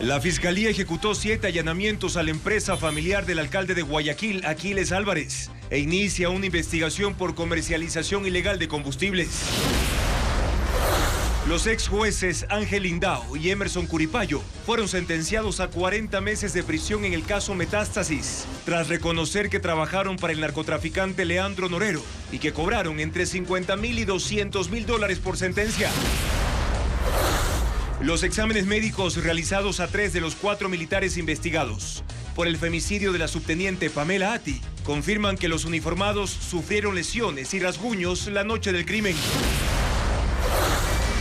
La Fiscalía ejecutó 7 allanamientos a la empresa familiar del alcalde de Guayaquil, Aquiles Álvarez, e inicia una investigación por comercialización ilegal de combustibles. Los ex jueces Ángel Lindao y Emerson Curipayo fueron sentenciados a 40 meses de prisión en el caso Metástasis, tras reconocer que trabajaron para el narcotraficante Leandro Norero y que cobraron entre $50,000 y $200,000 por sentencia. Los exámenes médicos realizados a 3 de los 4 militares investigados por el femicidio de la subteniente Pamela Atti confirman que los uniformados sufrieron lesiones y rasguños la noche del crimen.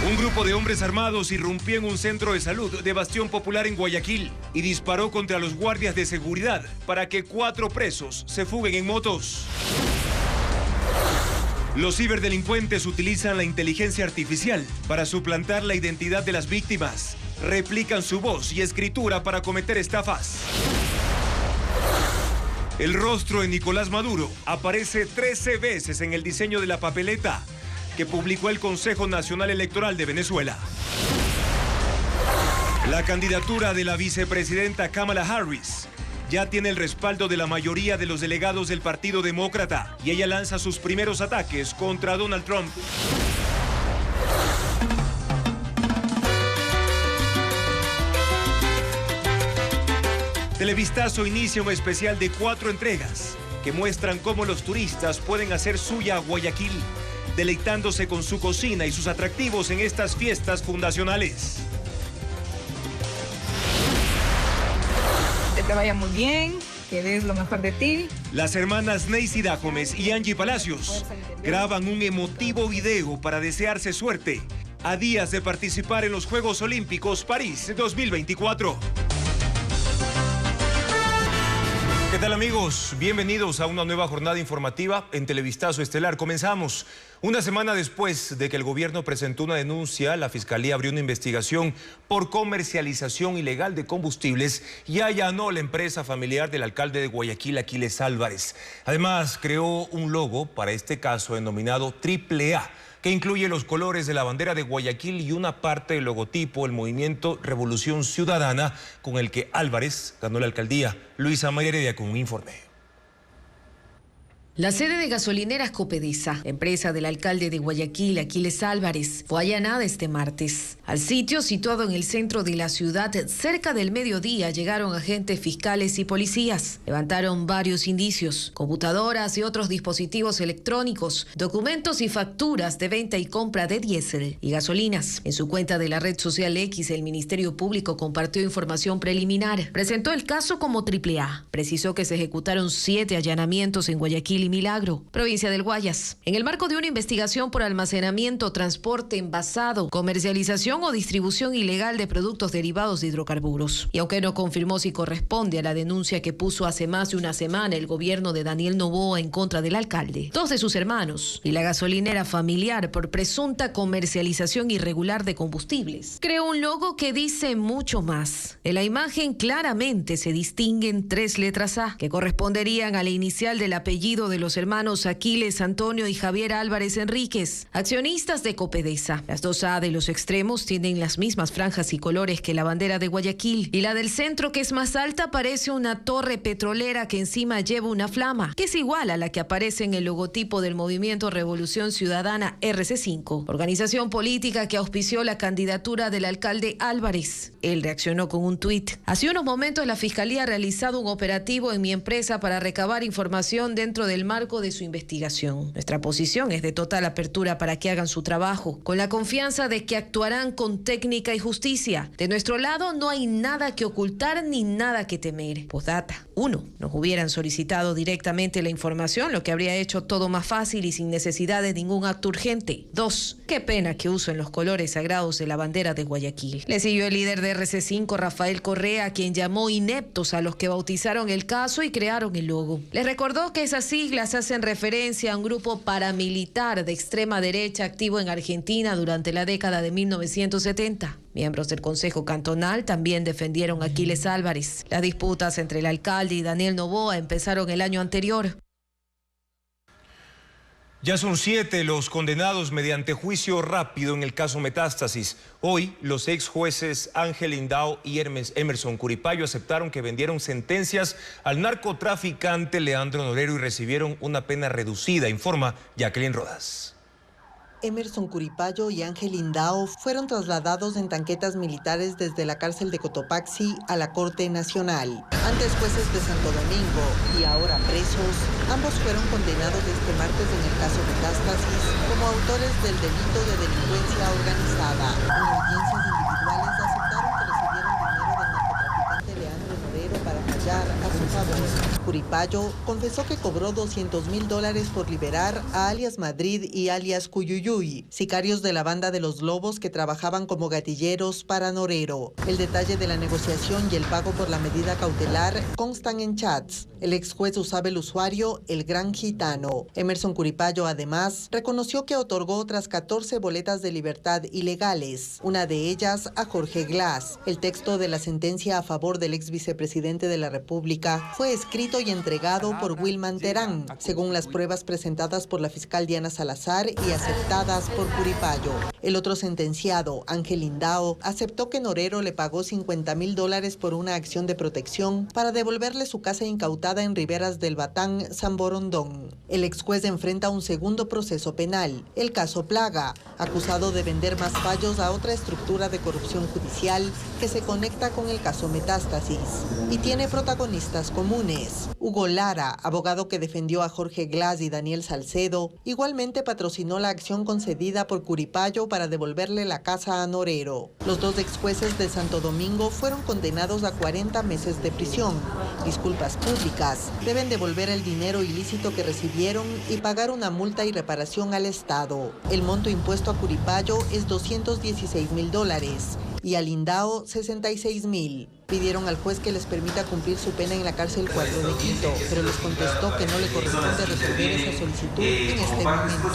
Un grupo de hombres armados irrumpió en un centro de salud de Bastión Popular en Guayaquil y disparó contra los guardias de seguridad para que 4 presos se fuguen en motos. Los ciberdelincuentes utilizan la inteligencia artificial para suplantar la identidad de las víctimas. Replican su voz y escritura para cometer estafas. El rostro de Nicolás Maduro aparece 13 veces en el diseño de la papeleta que publicó el Consejo Nacional Electoral de Venezuela. La candidatura de la vicepresidenta Kamala Harris ya tiene el respaldo de la mayoría de los delegados del Partido Demócrata y ella lanza sus primeros ataques contra Donald Trump. Televistazo inicia un especial de 4 entregas que muestran cómo los turistas pueden hacer suya a Guayaquil, deleitándose con su cocina y sus atractivos en estas fiestas fundacionales. Que te vaya muy bien, que des lo mejor de ti. Las hermanas Neisy Dacomes y Angie Palacios graban un emotivo video para desearse suerte a días de participar en los Juegos Olímpicos París 2024. ¿Qué tal, amigos? Bienvenidos a una nueva jornada informativa en Televistazo Estelar. Comenzamos. Una semana después de que el gobierno presentó una denuncia, la Fiscalía abrió una investigación por comercialización ilegal de combustibles y allanó la empresa familiar del alcalde de Guayaquil, Aquiles Álvarez. Además, creó un logo para este caso denominado AAA, que incluye los colores de la bandera de Guayaquil y una parte del logotipo del movimiento Revolución Ciudadana con el que Álvarez ganó la alcaldía. Luisa María Heredia con un informe. La sede de gasolineras Copedesa, empresa del alcalde de Guayaquil, Aquiles Álvarez, fue allanada este martes. Al sitio, situado en el centro de la ciudad, cerca del mediodía, llegaron agentes fiscales y policías. Levantaron varios indicios: computadoras y otros dispositivos electrónicos, documentos y facturas de venta y compra de diésel y gasolinas. En su cuenta de la red social X, el Ministerio Público compartió información preliminar. Presentó el caso como AAA. Precisó que se ejecutaron 7 allanamientos en Guayaquil y Milagro, provincia del Guayas, en el marco de una investigación por almacenamiento, transporte envasado, comercialización o distribución ilegal de productos derivados de hidrocarburos. Y aunque no confirmó si corresponde a la denuncia que puso hace más de una semana el gobierno de Daniel Noboa en contra del alcalde, 2 de sus hermanos y la gasolinera familiar por presunta comercialización irregular de combustibles, creó un logo que dice mucho más. En la imagen claramente se distinguen 3 letras A, que corresponderían a la inicial del apellido de los hermanos Aquiles, Antonio y Javier Álvarez Enríquez, accionistas de Copedesa. Las 2 A de los extremos tienen las mismas franjas y colores que la bandera de Guayaquil, y la del centro, que es más alta, parece una torre petrolera que encima lleva una flama, que es igual a la que aparece en el logotipo del movimiento Revolución Ciudadana RC5, organización política que auspició la candidatura del alcalde Álvarez. Él reaccionó con un tuit: hace unos momentos la Fiscalía ha realizado un operativo en mi empresa para recabar información dentro del marco de su investigación. Nuestra posición es de total apertura para que hagan su trabajo, con la confianza de que actuarán con técnica y justicia. De nuestro lado no hay nada que ocultar ni nada que temer. Postdata: 1. Nos hubieran solicitado directamente la información, lo que habría hecho todo más fácil y sin necesidad de ningún acto urgente. 2. Qué pena que usen los colores sagrados de la bandera de Guayaquil. Le siguió el líder de RC5, Rafael Correa, quien llamó ineptos a los que bautizaron el caso y crearon el logo. Les recordó que esas siglas hacen referencia a un grupo paramilitar de extrema derecha activo en Argentina durante la década de 1970. Miembros del Consejo Cantonal también defendieron a Aquiles Álvarez. Las disputas entre el alcalde y Daniel Noboa empezaron el año anterior. Ya son 7 los condenados mediante juicio rápido en el caso Metástasis. Hoy, los ex jueces Ángel Indao y Emerson Curipayo aceptaron que vendieron sentencias al narcotraficante Leandro Norero y recibieron una pena reducida, informa Jacqueline Rodas. Emerson Curipayo y Ángel Indao fueron trasladados en tanquetas militares desde la cárcel de Cotopaxi a la Corte Nacional. Antes jueces de Santo Domingo y ahora presos, ambos fueron condenados este martes en el caso Metástasis como autores del delito de delincuencia organizada. En audiencias individuales aceptaron que recibieron dinero del narcotraficante Leandro Norero para fallar a su favor. Curipayo confesó que cobró $200.000 por liberar a alias Madrid y alias Cuyuyuy, sicarios de la banda de los Lobos que trabajaban como gatilleros para Norero. El detalle de la negociación y el pago por la medida cautelar constan en chats. El ex juez usaba el usuario El Gran Gitano. Emerson Curipayo además reconoció que otorgó otras 14 boletas de libertad ilegales, una de ellas a Jorge Glass. El texto de la sentencia a favor del ex vicepresidente de la República fue escrito y entregado por Wilman Terán, según las pruebas presentadas por la fiscal Diana Salazar y aceptadas por Curipayo. El otro sentenciado, Ángel Indao, aceptó que Norero le pagó $50.000 por una acción de protección para devolverle su casa incautada en Riberas del Batán, San Borondón. El ex juez enfrenta un segundo proceso penal, el caso Plaga, acusado de vender más fallos a otra estructura de corrupción judicial que se conecta con el caso Metástasis y tiene protagonistas comunes. Hugo Lara, abogado que defendió a Jorge Glass y Daniel Salcedo, igualmente patrocinó la acción concedida por Curipayo para devolverle la casa a Norero. Los dos ex jueces de Santo Domingo fueron condenados a 40 meses de prisión. Disculpas públicas, deben devolver el dinero ilícito que recibieron y pagar una multa y reparación al Estado. El monto impuesto a Curipayo es $216.000 y al Indao $66.000. Pidieron al juez que les permita cumplir su pena en la cárcel 4 de Quito, pero les contestó que no le corresponde resolver esa solicitud en este momento.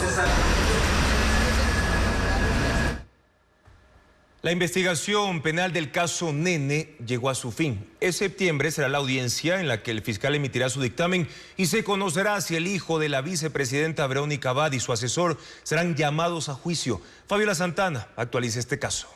La investigación penal del caso Nene llegó a su fin. En septiembre será la audiencia en la que el fiscal emitirá su dictamen y se conocerá si el hijo de la vicepresidenta Verónica Abad y su asesor serán llamados a juicio. Fabiola Santana actualiza este caso.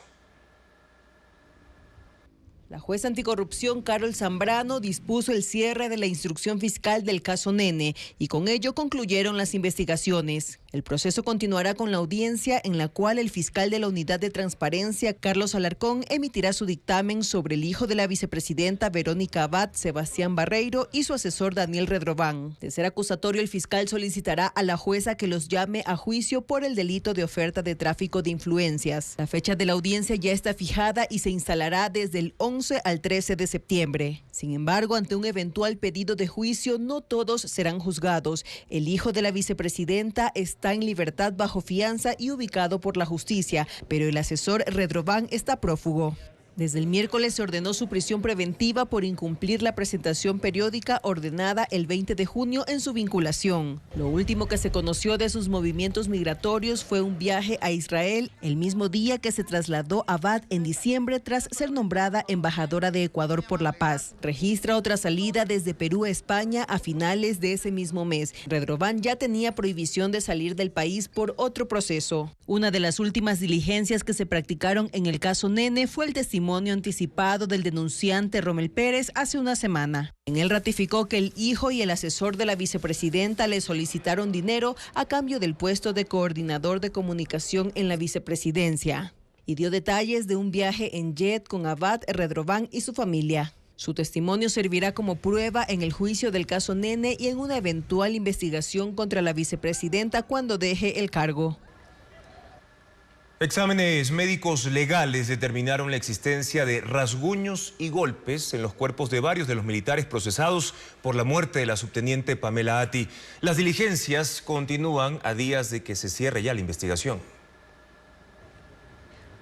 La juez anticorrupción Carol Zambrano dispuso el cierre de la instrucción fiscal del caso Nene y con ello concluyeron las investigaciones. El proceso continuará con la audiencia en la cual el fiscal de la Unidad de Transparencia, Carlos Alarcón, emitirá su dictamen sobre el hijo de la vicepresidenta Verónica Abad, Sebastián Barreiro, y su asesor Daniel Redrován. De ser acusatorio, el fiscal solicitará a la jueza que los llame a juicio por el delito de oferta de tráfico de influencias. La fecha de la audiencia ya está fijada y se instalará desde el 11 al 13 de septiembre. Sin embargo, ante un eventual pedido de juicio, no todos serán juzgados. El hijo de la vicepresidenta está en libertad bajo fianza y ubicado por la justicia, pero el asesor Redrován está prófugo. Desde el miércoles se ordenó su prisión preventiva por incumplir la presentación periódica ordenada el 20 de junio en su vinculación. Lo último que se conoció de sus movimientos migratorios fue un viaje a Israel el mismo día que se trasladó a Abad en diciembre tras ser nombrada embajadora de Ecuador por la paz. Registra otra salida desde Perú a España a finales de ese mismo mes. Redrován ya tenía prohibición de salir del país por otro proceso. Una de las últimas diligencias que se practicaron en el caso Nene fue el testimonio anticipado del denunciante Rommel Pérez hace una semana. En él ratificó que el hijo y el asesor de la vicepresidenta le solicitaron dinero a cambio del puesto de coordinador de comunicación en la vicepresidencia y dio detalles de un viaje en jet con Abad, Redrován y su familia. Su testimonio servirá como prueba en el juicio del caso Nene y en una eventual investigación contra la vicepresidenta cuando deje el cargo. Exámenes médicos legales determinaron la existencia de rasguños y golpes en los cuerpos de varios de los militares procesados por la muerte de la subteniente Pamela Atti. Las diligencias continúan a días de que se cierre ya la investigación.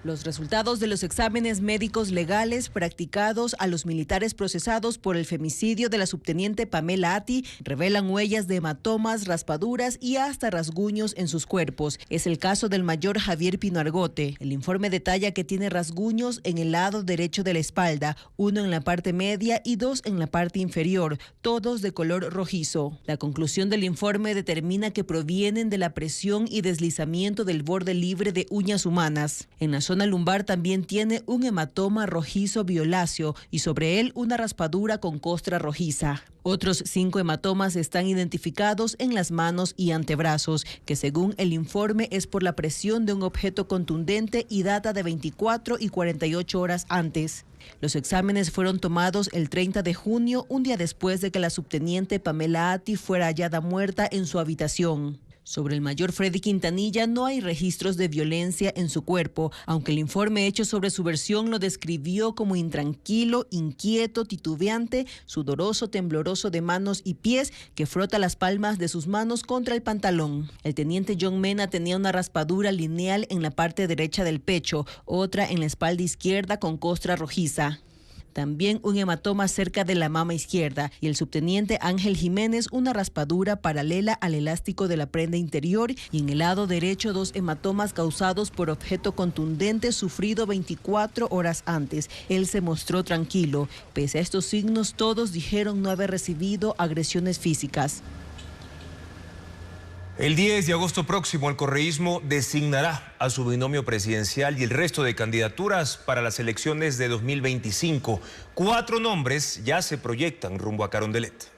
Los resultados de los exámenes médicos legales practicados a los militares procesados por el femicidio de la subteniente Pamela Ati revelan huellas de hematomas, raspaduras y hasta rasguños en sus cuerpos. Es el caso del mayor Javier Pino Argote. El informe detalla que tiene rasguños en el lado derecho de la espalda, 1 en la parte media y 2 en la parte inferior, todos de color rojizo. La conclusión del informe determina que provienen de la presión y deslizamiento del borde libre de uñas humanas. En la zona lumbar también tiene un hematoma rojizo violáceo y sobre él una raspadura con costra rojiza. Otros 5 hematomas están identificados en las manos y antebrazos, que según el informe es por la presión de un objeto contundente y data de 24 y 48 horas antes. Los exámenes fueron tomados el 30 de junio, un día después de que la subteniente Pamela Ati fuera hallada muerta en su habitación. Sobre el mayor Freddy Quintanilla no hay registros de violencia en su cuerpo, aunque el informe hecho sobre su versión lo describió como intranquilo, inquieto, titubeante, sudoroso, tembloroso de manos y pies, que frota las palmas de sus manos contra el pantalón. El teniente John Mena tenía una raspadura lineal en la parte derecha del pecho, otra en la espalda izquierda con costra rojiza. También un hematoma cerca de la mama izquierda y el subteniente Ángel Jiménez una raspadura paralela al elástico de la prenda interior y en el lado derecho 2 hematomas causados por objeto contundente sufrido 24 horas antes. Él se mostró tranquilo. Pese a estos signos, todos dijeron no haber recibido agresiones físicas. El 10 de agosto próximo, el correísmo designará a su binomio presidencial y el resto de candidaturas para las elecciones de 2025. 4 nombres ya se proyectan rumbo a Carondelet.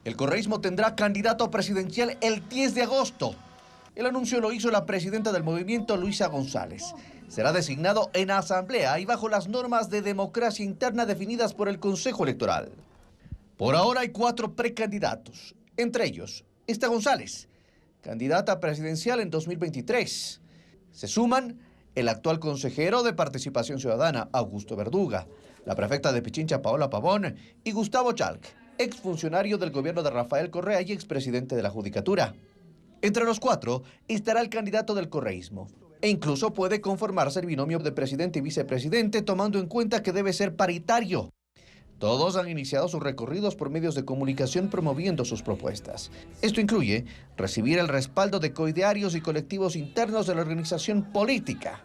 El correísmo tendrá candidato presidencial el 10 de agosto. El anuncio lo hizo la presidenta del movimiento, Luisa González. Será designado en asamblea y bajo las normas de democracia interna definidas por el Consejo Electoral. Por ahora hay 4 precandidatos, entre ellos está González, candidata presidencial en 2023. Se suman el actual consejero de Participación Ciudadana, Augusto Verduga, la prefecta de Pichincha, Paola Pavón, y Gustavo Chalk, exfuncionario del gobierno de Rafael Correa y expresidente de la Judicatura. Entre los 4 estará el candidato del correísmo, e incluso puede conformarse el binomio de presidente y vicepresidente, tomando en cuenta que debe ser paritario. Todos han iniciado sus recorridos por medios de comunicación promoviendo sus propuestas. Esto incluye recibir el respaldo de coidearios y colectivos internos de la organización política.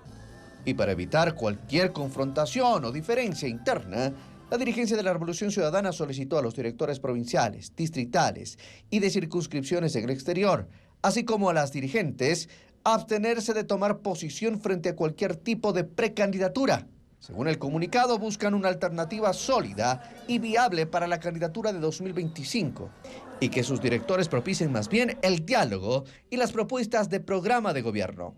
Y para evitar cualquier confrontación o diferencia interna, la dirigencia de la Revolución Ciudadana solicitó a los directores provinciales, distritales y de circunscripciones en el exterior, así como a las dirigentes, abstenerse de tomar posición frente a cualquier tipo de precandidatura. Según el comunicado, buscan una alternativa sólida y viable para la candidatura de 2025 y que sus directores propicien más bien el diálogo y las propuestas de programa de gobierno.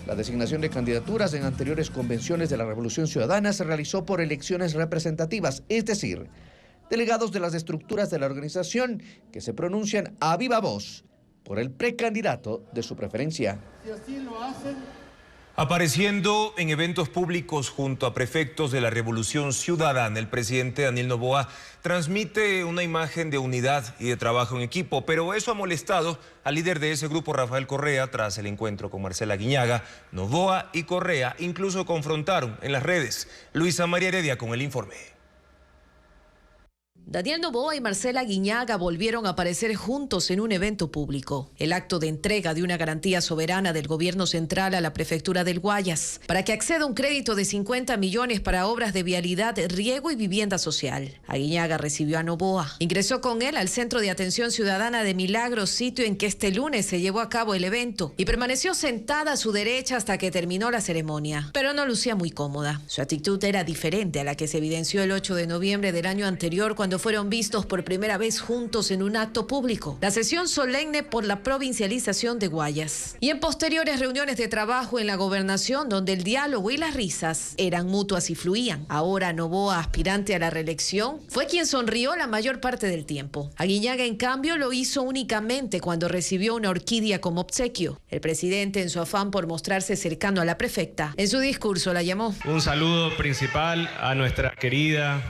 La designación de candidaturas en anteriores convenciones de la Revolución Ciudadana se realizó por elecciones representativas, es decir, delegados de las estructuras de la organización que se pronuncian a viva voz por el precandidato de su preferencia. Si así lo hacen, apareciendo en eventos públicos junto a prefectos de la Revolución Ciudadana, el presidente Daniel Noboa transmite una imagen de unidad y de trabajo en equipo, pero eso ha molestado al líder de ese grupo, Rafael Correa, tras el encuentro con Marcela Guiñaga. Noboa y Correa incluso confrontaron en las redes. Luisa María Heredia con el informe. Daniel Noboa y Marcela Guiñaga volvieron a aparecer juntos en un evento público, el acto de entrega de una garantía soberana del gobierno central a la prefectura del Guayas, para que acceda a un crédito de 50 millones para obras de vialidad, riego y vivienda social. A Guiñaga recibió a Noboa. Ingresó con él al Centro de Atención Ciudadana de Milagros, sitio en que este lunes se llevó a cabo el evento, y permaneció sentada a su derecha hasta que terminó la ceremonia, pero no lucía muy cómoda. Su actitud era diferente a la que se evidenció el 8 de noviembre del año anterior, cuando fueron vistos por primera vez juntos en un acto público, la sesión solemne por la provincialización de Guayas, y en posteriores reuniones de trabajo en la gobernación, donde el diálogo y las risas eran mutuas y fluían. Ahora Noboa, aspirante a la reelección, fue quien sonrió la mayor parte del tiempo. A Guiñaga, en cambio, lo hizo únicamente cuando recibió una orquídea como obsequio. El presidente, en su afán por mostrarse cercano a la prefecta, en su discurso la llamó. Un saludo principal a nuestra querida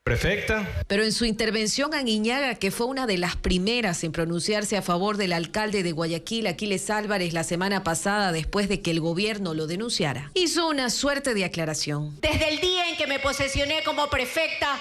Prefecta. Pero en su intervención, Aguiñaga, que fue una de las primeras en pronunciarse a favor del alcalde de Guayaquil, Aquiles Álvarez, la semana pasada, después de que el gobierno lo denunciara, hizo una suerte de aclaración. Desde el día en que me posesioné como prefecta,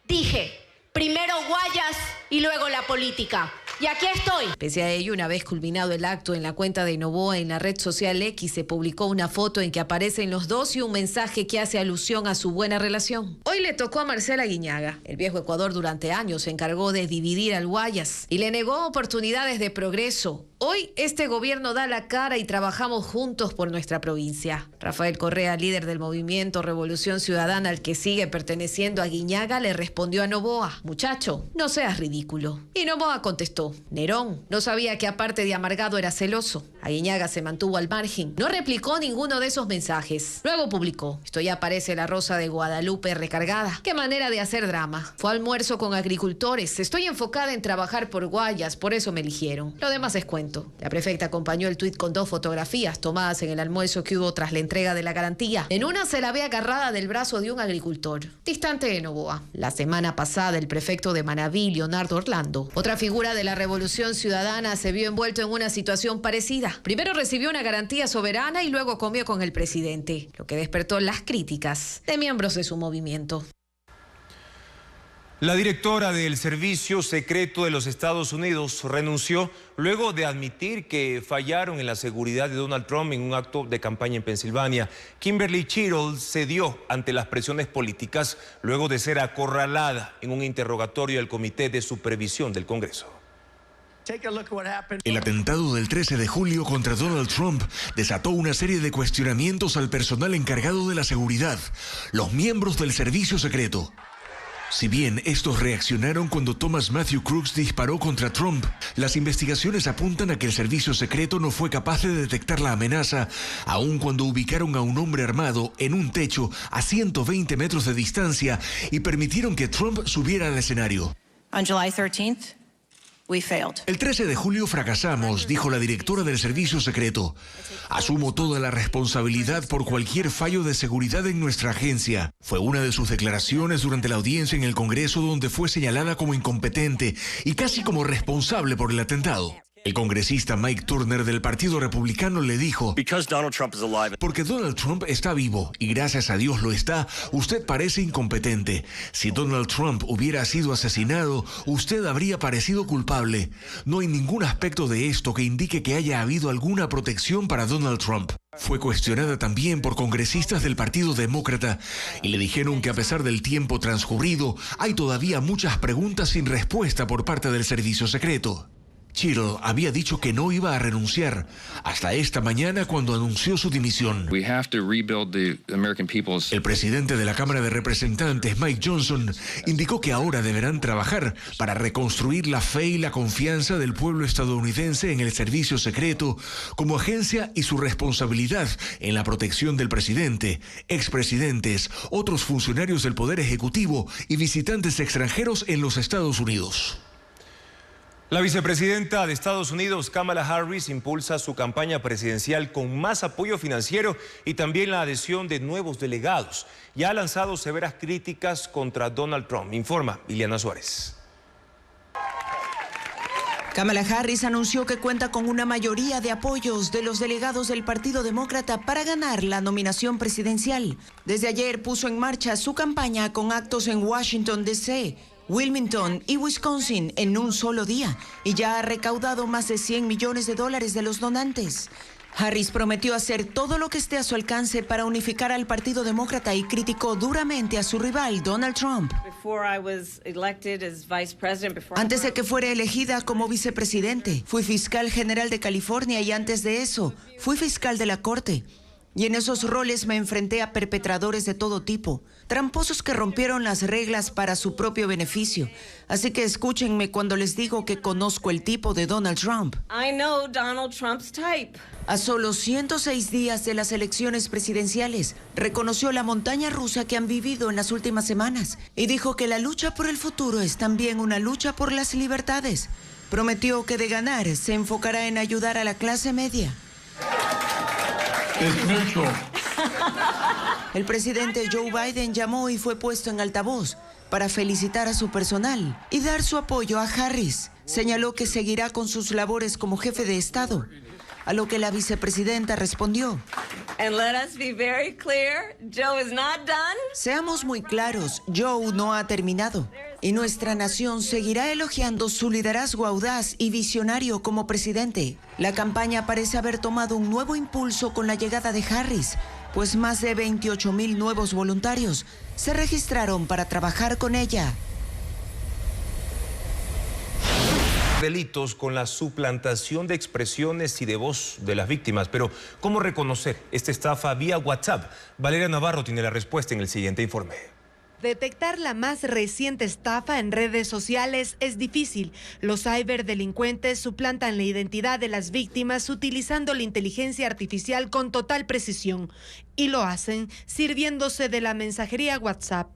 dije, primero Guayas y luego la política. Y aquí estoy. Pese a ello, una vez culminado el acto, en la cuenta de Noboa en la red social X se publicó una foto en que aparecen los dos y un mensaje que hace alusión a su buena relación. Hoy le tocó a Marcela Aguiñaga. El viejo Ecuador durante años se encargó de dividir al Guayas y le negó oportunidades de progreso. Hoy este gobierno da la cara y trabajamos juntos por nuestra provincia. Rafael Correa, líder del movimiento Revolución Ciudadana al que sigue perteneciendo Aguiñaga, le respondió a Noboa: muchacho, no seas ridículo. Y Noboa contestó: Nerón no sabía que aparte de amargado era celoso. Aguiñaga se mantuvo al margen, no replicó ninguno de esos mensajes. Luego publicó: esto ya parece la Rosa de Guadalupe recargada. Qué manera de hacer drama. Fue almuerzo con agricultores. Estoy enfocada en trabajar por Guayas, por eso me eligieron. Lo demás es cuento. La prefecta acompañó el tuit con 2 fotografías tomadas en el almuerzo que hubo tras la entrega de la garantía. En una se la ve agarrada del brazo de un agricultor, distante de Noboa. La semana pasada, el prefecto de Manabí, Leonardo Orlando, otra figura de la Revolución Ciudadana, se vio envuelto en una situación parecida. Primero recibió una garantía soberana y luego comió con el presidente, lo que despertó las críticas de miembros de su movimiento. La directora del Servicio Secreto de los Estados Unidos renunció luego de admitir que fallaron en la seguridad de Donald Trump en un acto de campaña en Pensilvania. Kimberly Cheadle cedió ante las presiones políticas luego de ser acorralada en un interrogatorio del Comité de Supervisión del Congreso. El atentado del 13 de julio contra Donald Trump desató una serie de cuestionamientos al personal encargado de la seguridad, los miembros del Servicio Secreto. Si bien estos reaccionaron cuando Thomas Matthew Crooks disparó contra Trump, las investigaciones apuntan a que el servicio secreto no fue capaz de detectar la amenaza, aun cuando ubicaron a un hombre armado en un techo a 120 metros de distancia y permitieron que Trump subiera al escenario. On July 13th, we failed. El 13 de julio fracasamos, dijo la directora del Servicio Secreto. Asumo toda la responsabilidad por cualquier fallo de seguridad en nuestra agencia. Fue una de sus declaraciones durante la audiencia en el Congreso, donde fue señalada como incompetente y casi como responsable por el atentado. El congresista Mike Turner del Partido Republicano le dijo: porque Donald Trump está vivo y gracias a Dios lo está, usted parece incompetente. Si Donald Trump hubiera sido asesinado, usted habría parecido culpable. No hay ningún aspecto de esto que indique que haya habido alguna protección para Donald Trump. Fue cuestionada también por congresistas del Partido Demócrata y le dijeron que a pesar del tiempo transcurrido, hay todavía muchas preguntas sin respuesta por parte del Servicio Secreto. Cheadle había dicho que no iba a renunciar hasta esta mañana cuando anunció su dimisión. El presidente de la Cámara de Representantes, Mike Johnson, indicó que ahora deberán trabajar para reconstruir la fe y la confianza del pueblo estadounidense en el servicio secreto como agencia y su responsabilidad en la protección del presidente, expresidentes, otros funcionarios del Poder Ejecutivo y visitantes extranjeros en los Estados Unidos. La vicepresidenta de Estados Unidos, Kamala Harris, impulsa su campaña presidencial con más apoyo financiero y también la adhesión de nuevos delegados. Ya ha lanzado severas críticas contra Donald Trump. Informa Ileana Suárez. Kamala Harris anunció que cuenta con una mayoría de apoyos de los delegados del Partido Demócrata para ganar la nominación presidencial. Desde ayer puso en marcha su campaña con actos en Washington, D.C., Wilmington y Wisconsin en un solo día y ya ha recaudado más de $100 millones de los donantes. Harris prometió hacer todo lo que esté a su alcance para unificar al Partido Demócrata y criticó duramente a su rival, Donald Trump. Antes de que fuera elegida como vicepresidente, fui fiscal general de California y antes de eso, fui fiscal de la Corte. Y en esos roles me enfrenté a perpetradores de todo tipo, tramposos que rompieron las reglas para su propio beneficio. Así que escúchenme cuando les digo que conozco el tipo de Donald Trump. I know Donald Trump's type. A solo 106 días de las elecciones presidenciales, reconoció la montaña rusa que han vivido en las últimas semanas y dijo que la lucha por el futuro es también una lucha por las libertades. Prometió que de ganar se enfocará en ayudar a la clase media. El presidente Joe Biden llamó y fue puesto en altavoz para felicitar a su personal y dar su apoyo a Harris. Señaló que seguirá con sus labores como jefe de Estado, a lo que la vicepresidenta respondió: And let us be very clear, Joe is not done. Seamos muy claros, Joe no ha terminado y nuestra nación seguirá elogiando su liderazgo audaz y visionario como presidente. La campaña parece haber tomado un nuevo impulso con la llegada de Harris, pues más de 28,000 nuevos voluntarios se registraron para trabajar con ella. Delitos con la suplantación de expresiones y de voz de las víctimas. Pero, ¿cómo reconocer esta estafa vía WhatsApp? Valeria Navarro tiene la respuesta en el siguiente informe. Detectar la más reciente estafa en redes sociales es difícil. Los ciberdelincuentes suplantan la identidad de las víctimas utilizando la inteligencia artificial con total precisión y lo hacen sirviéndose de la mensajería WhatsApp.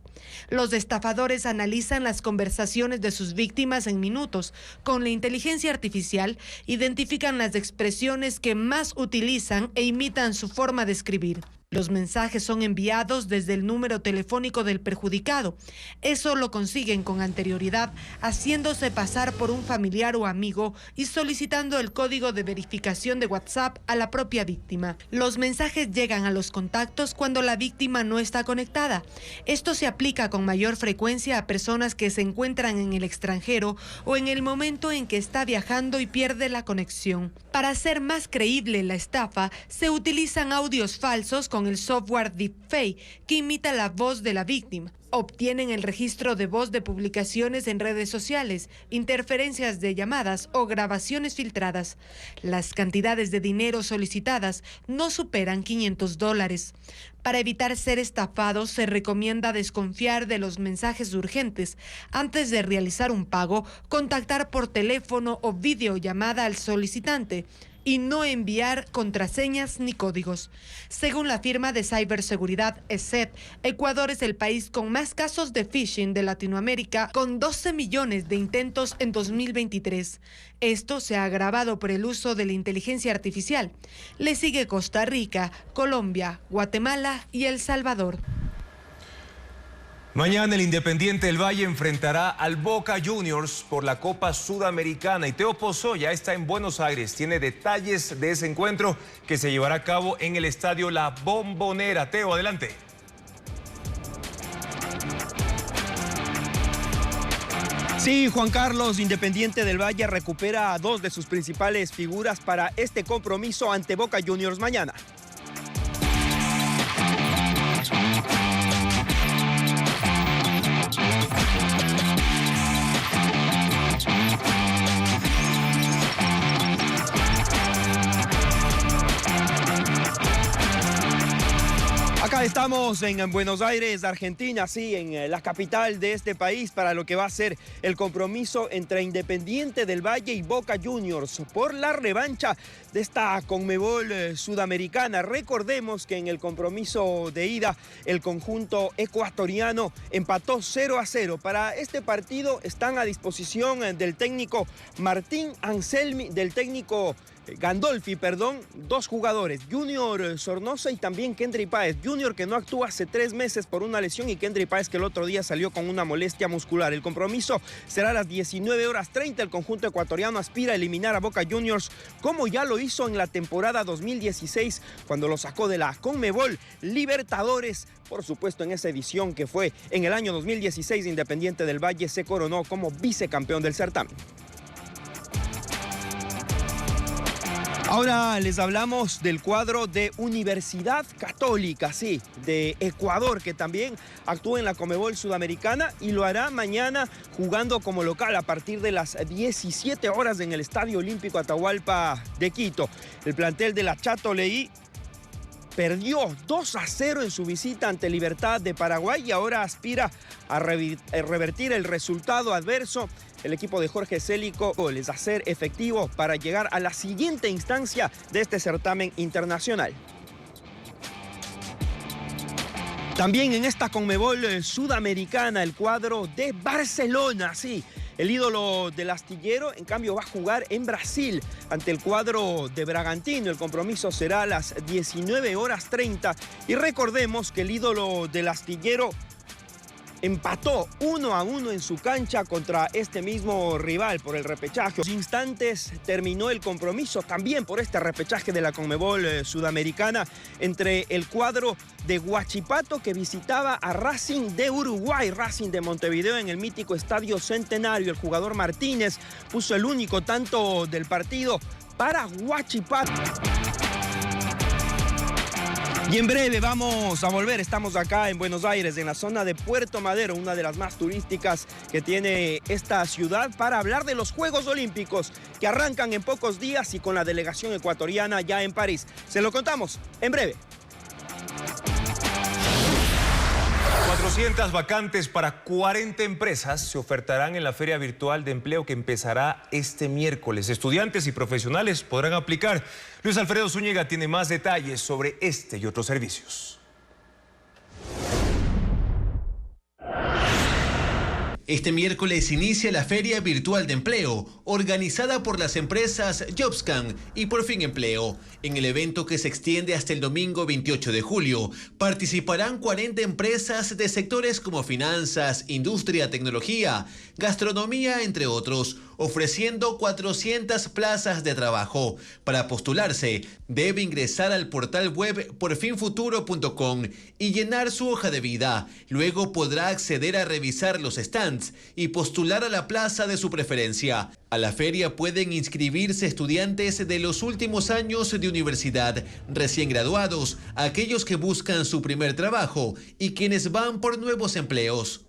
Los estafadores analizan las conversaciones de sus víctimas en minutos. Con la inteligencia artificial, identifican las expresiones que más utilizan e imitan su forma de escribir. Los mensajes son enviados desde el número telefónico del perjudicado. Eso lo consiguen con anterioridad, haciéndose pasar por un familiar o amigo y solicitando el código de verificación de WhatsApp a la propia víctima. Los mensajes llegan a los contactos cuando la víctima no está conectada. Esto se aplica con mayor frecuencia a personas que se encuentran en el extranjero o en el momento en que está viajando y pierde la conexión. Para hacer más creíble la estafa, se utilizan audios falsos con el software Deepfake, que imita la voz de la víctima. Obtienen el registro de voz de publicaciones en redes sociales, interferencias de llamadas o grabaciones filtradas. Las cantidades de dinero solicitadas no superan $500. Para evitar ser estafados, se recomienda desconfiar de los mensajes urgentes. Antes de realizar un pago, contactar por teléfono o videollamada al solicitante y no enviar contraseñas ni códigos. Según la firma de ciberseguridad ESET, Ecuador es el país con más casos de phishing de Latinoamérica, con 12 millones de intentos en 2023. Esto se ha agravado por el uso de la inteligencia artificial. Le sigue Costa Rica, Colombia, Guatemala y El Salvador. Mañana el Independiente del Valle enfrentará al Boca Juniors por la Copa Sudamericana y Teo Pozo ya está en Buenos Aires. Tiene detalles de ese encuentro que se llevará a cabo en el estadio La Bombonera. Teo, adelante. Sí, Juan Carlos, Independiente del Valle recupera a dos de sus principales figuras para este compromiso ante Boca Juniors mañana. Acá estamos en Buenos Aires, Argentina, sí, en la capital de este país para lo que va a ser el compromiso entre Independiente del Valle y Boca Juniors por la revancha de esta Conmebol Sudamericana. Recordemos que en el compromiso de ida el conjunto ecuatoriano empató 0-0. Para este partido están a disposición del técnico Martín Anselmi, del técnico Gandolfi, dos jugadores, Junior Sornosa y también Kendry Páez. Junior que no actúa hace 3 meses por una lesión y Kendry Páez que el otro día salió con una molestia muscular. El compromiso será a las 19:30. El conjunto ecuatoriano aspira a eliminar a Boca Juniors como ya lo hizo en la temporada 2016 cuando lo sacó de la Conmebol Libertadores. Por supuesto, en esa edición que fue en el año 2016, Independiente del Valle se coronó como vicecampeón del certamen. Ahora les hablamos del cuadro de Universidad Católica, sí, de Ecuador, que también actúa en la Conmebol Sudamericana y lo hará mañana jugando como local a partir de las 17 horas en el Estadio Olímpico Atahualpa de Quito. El plantel de la Chatoleí perdió 2-0 en su visita ante Libertad de Paraguay y ahora aspira a revertir el resultado adverso. El equipo de Jorge Célico les va a ser efectivo para llegar a la siguiente instancia de este certamen internacional. También en esta Conmebol Sudamericana, el cuadro de Barcelona, sí. El ídolo del astillero, en cambio, va a jugar en Brasil ante el cuadro de Bragantino. El compromiso será a las 19:30. Y recordemos que el ídolo del astillero empató 1-1 en su cancha contra este mismo rival por el repechaje. En instantes terminó el compromiso también por este repechaje de la Conmebol Sudamericana entre el cuadro de Huachipato, que visitaba a Racing de Uruguay, Racing de Montevideo, en el mítico Estadio Centenario. El jugador Martínez puso el único tanto del partido para Huachipato. Y en breve vamos a volver, estamos acá en Buenos Aires, en la zona de Puerto Madero, una de las más turísticas que tiene esta ciudad, para hablar de los Juegos Olímpicos que arrancan en pocos días y con la delegación ecuatoriana ya en París. Se lo contamos en breve. 400 vacantes para 40 empresas se ofertarán en la Feria Virtual de Empleo que empezará este miércoles. Estudiantes y profesionales podrán aplicar. Luis Alfredo Zúñiga tiene más detalles sobre este y otros servicios. Este miércoles inicia la Feria Virtual de Empleo, organizada por las empresas JobsCan y Por Fin Empleo. En el evento, que se extiende hasta el domingo 28 de julio, participarán 40 empresas de sectores como finanzas, industria, tecnología, gastronomía, entre otros, ofreciendo 400 plazas de trabajo. Para postularse, debe ingresar al portal web porfinfuturo.com y llenar su hoja de vida. Luego podrá acceder a revisar los stands y postular a la plaza de su preferencia. A la feria pueden inscribirse estudiantes de los últimos años de universidad, recién graduados, aquellos que buscan su primer trabajo y quienes van por nuevos empleos.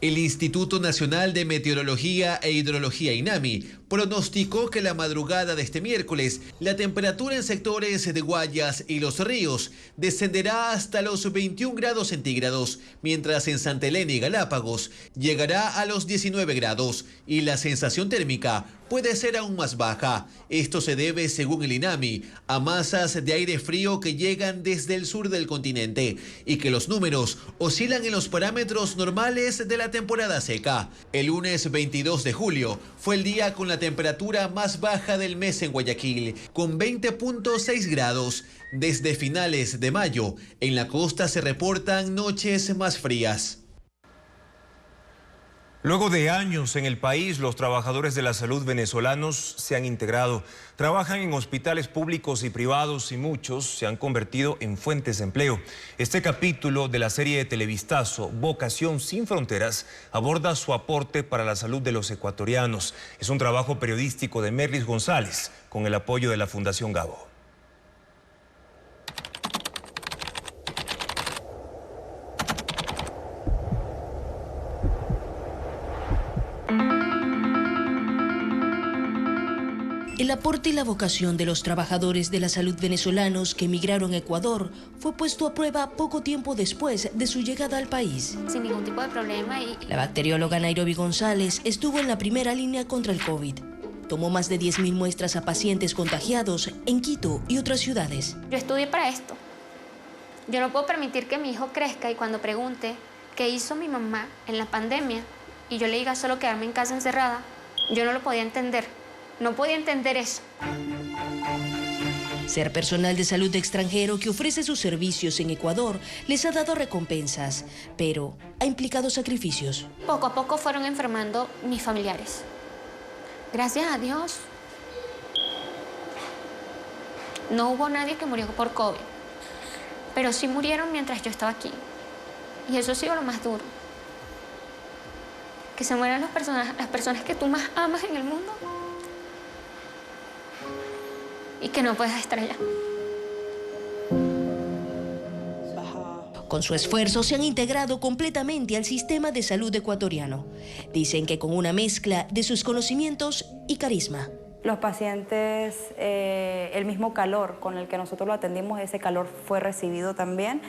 El Instituto Nacional de Meteorología e Hidrología, INAMI, pronosticó que la madrugada de este miércoles la temperatura en sectores de Guayas y Los Ríos descenderá hasta los 21 grados centígrados, mientras en Santa Elena y Galápagos llegará a los 19 grados y la sensación térmica puede ser aún más baja. Esto se debe, según el INAMI, a masas de aire frío que llegan desde el sur del continente y que los números oscilan en los parámetros normales de la temporada seca. El lunes 22 de julio fue el día con la temperatura más baja del mes en Guayaquil, con 20.6 grados. Desde finales de mayo, en la costa se reportan noches más frías. Luego de años en el país, los trabajadores de la salud venezolanos se han integrado. Trabajan en hospitales públicos y privados y muchos se han convertido en fuentes de empleo. Este capítulo de la serie de Televistazo, Vocación Sin Fronteras, aborda su aporte para la salud de los ecuatorianos. Es un trabajo periodístico de Merlis González, con el apoyo de la Fundación Gabo. El aporte y la vocación de los trabajadores de la salud venezolanos que emigraron a Ecuador fue puesto a prueba poco tiempo después de su llegada al país. Sin ningún tipo de problema. La bacterióloga Nairobi González estuvo en la primera línea contra el COVID. Tomó más de 10.000 muestras a pacientes contagiados en Quito y otras ciudades. Yo estudié para esto. Yo no puedo permitir que mi hijo crezca y cuando pregunte qué hizo mi mamá en la pandemia y yo le diga solo quedarme en casa encerrada, yo no lo podía entender. No podía entender eso. Ser personal de salud extranjero que ofrece sus servicios en Ecuador les ha dado recompensas, pero ha implicado sacrificios. Poco a poco fueron enfermando mis familiares. Gracias a Dios, no hubo nadie que murió por COVID, pero sí murieron mientras yo estaba aquí. Y eso ha sido lo más duro. Que se mueran las personas que tú más amas en el mundo. Y que no puedas estar allá. Con su esfuerzo se han integrado completamente al sistema de salud ecuatoriano. Dicen que con una mezcla de sus conocimientos y carisma. Los pacientes, el mismo calor con el que nosotros lo atendimos, ese calor fue recibido también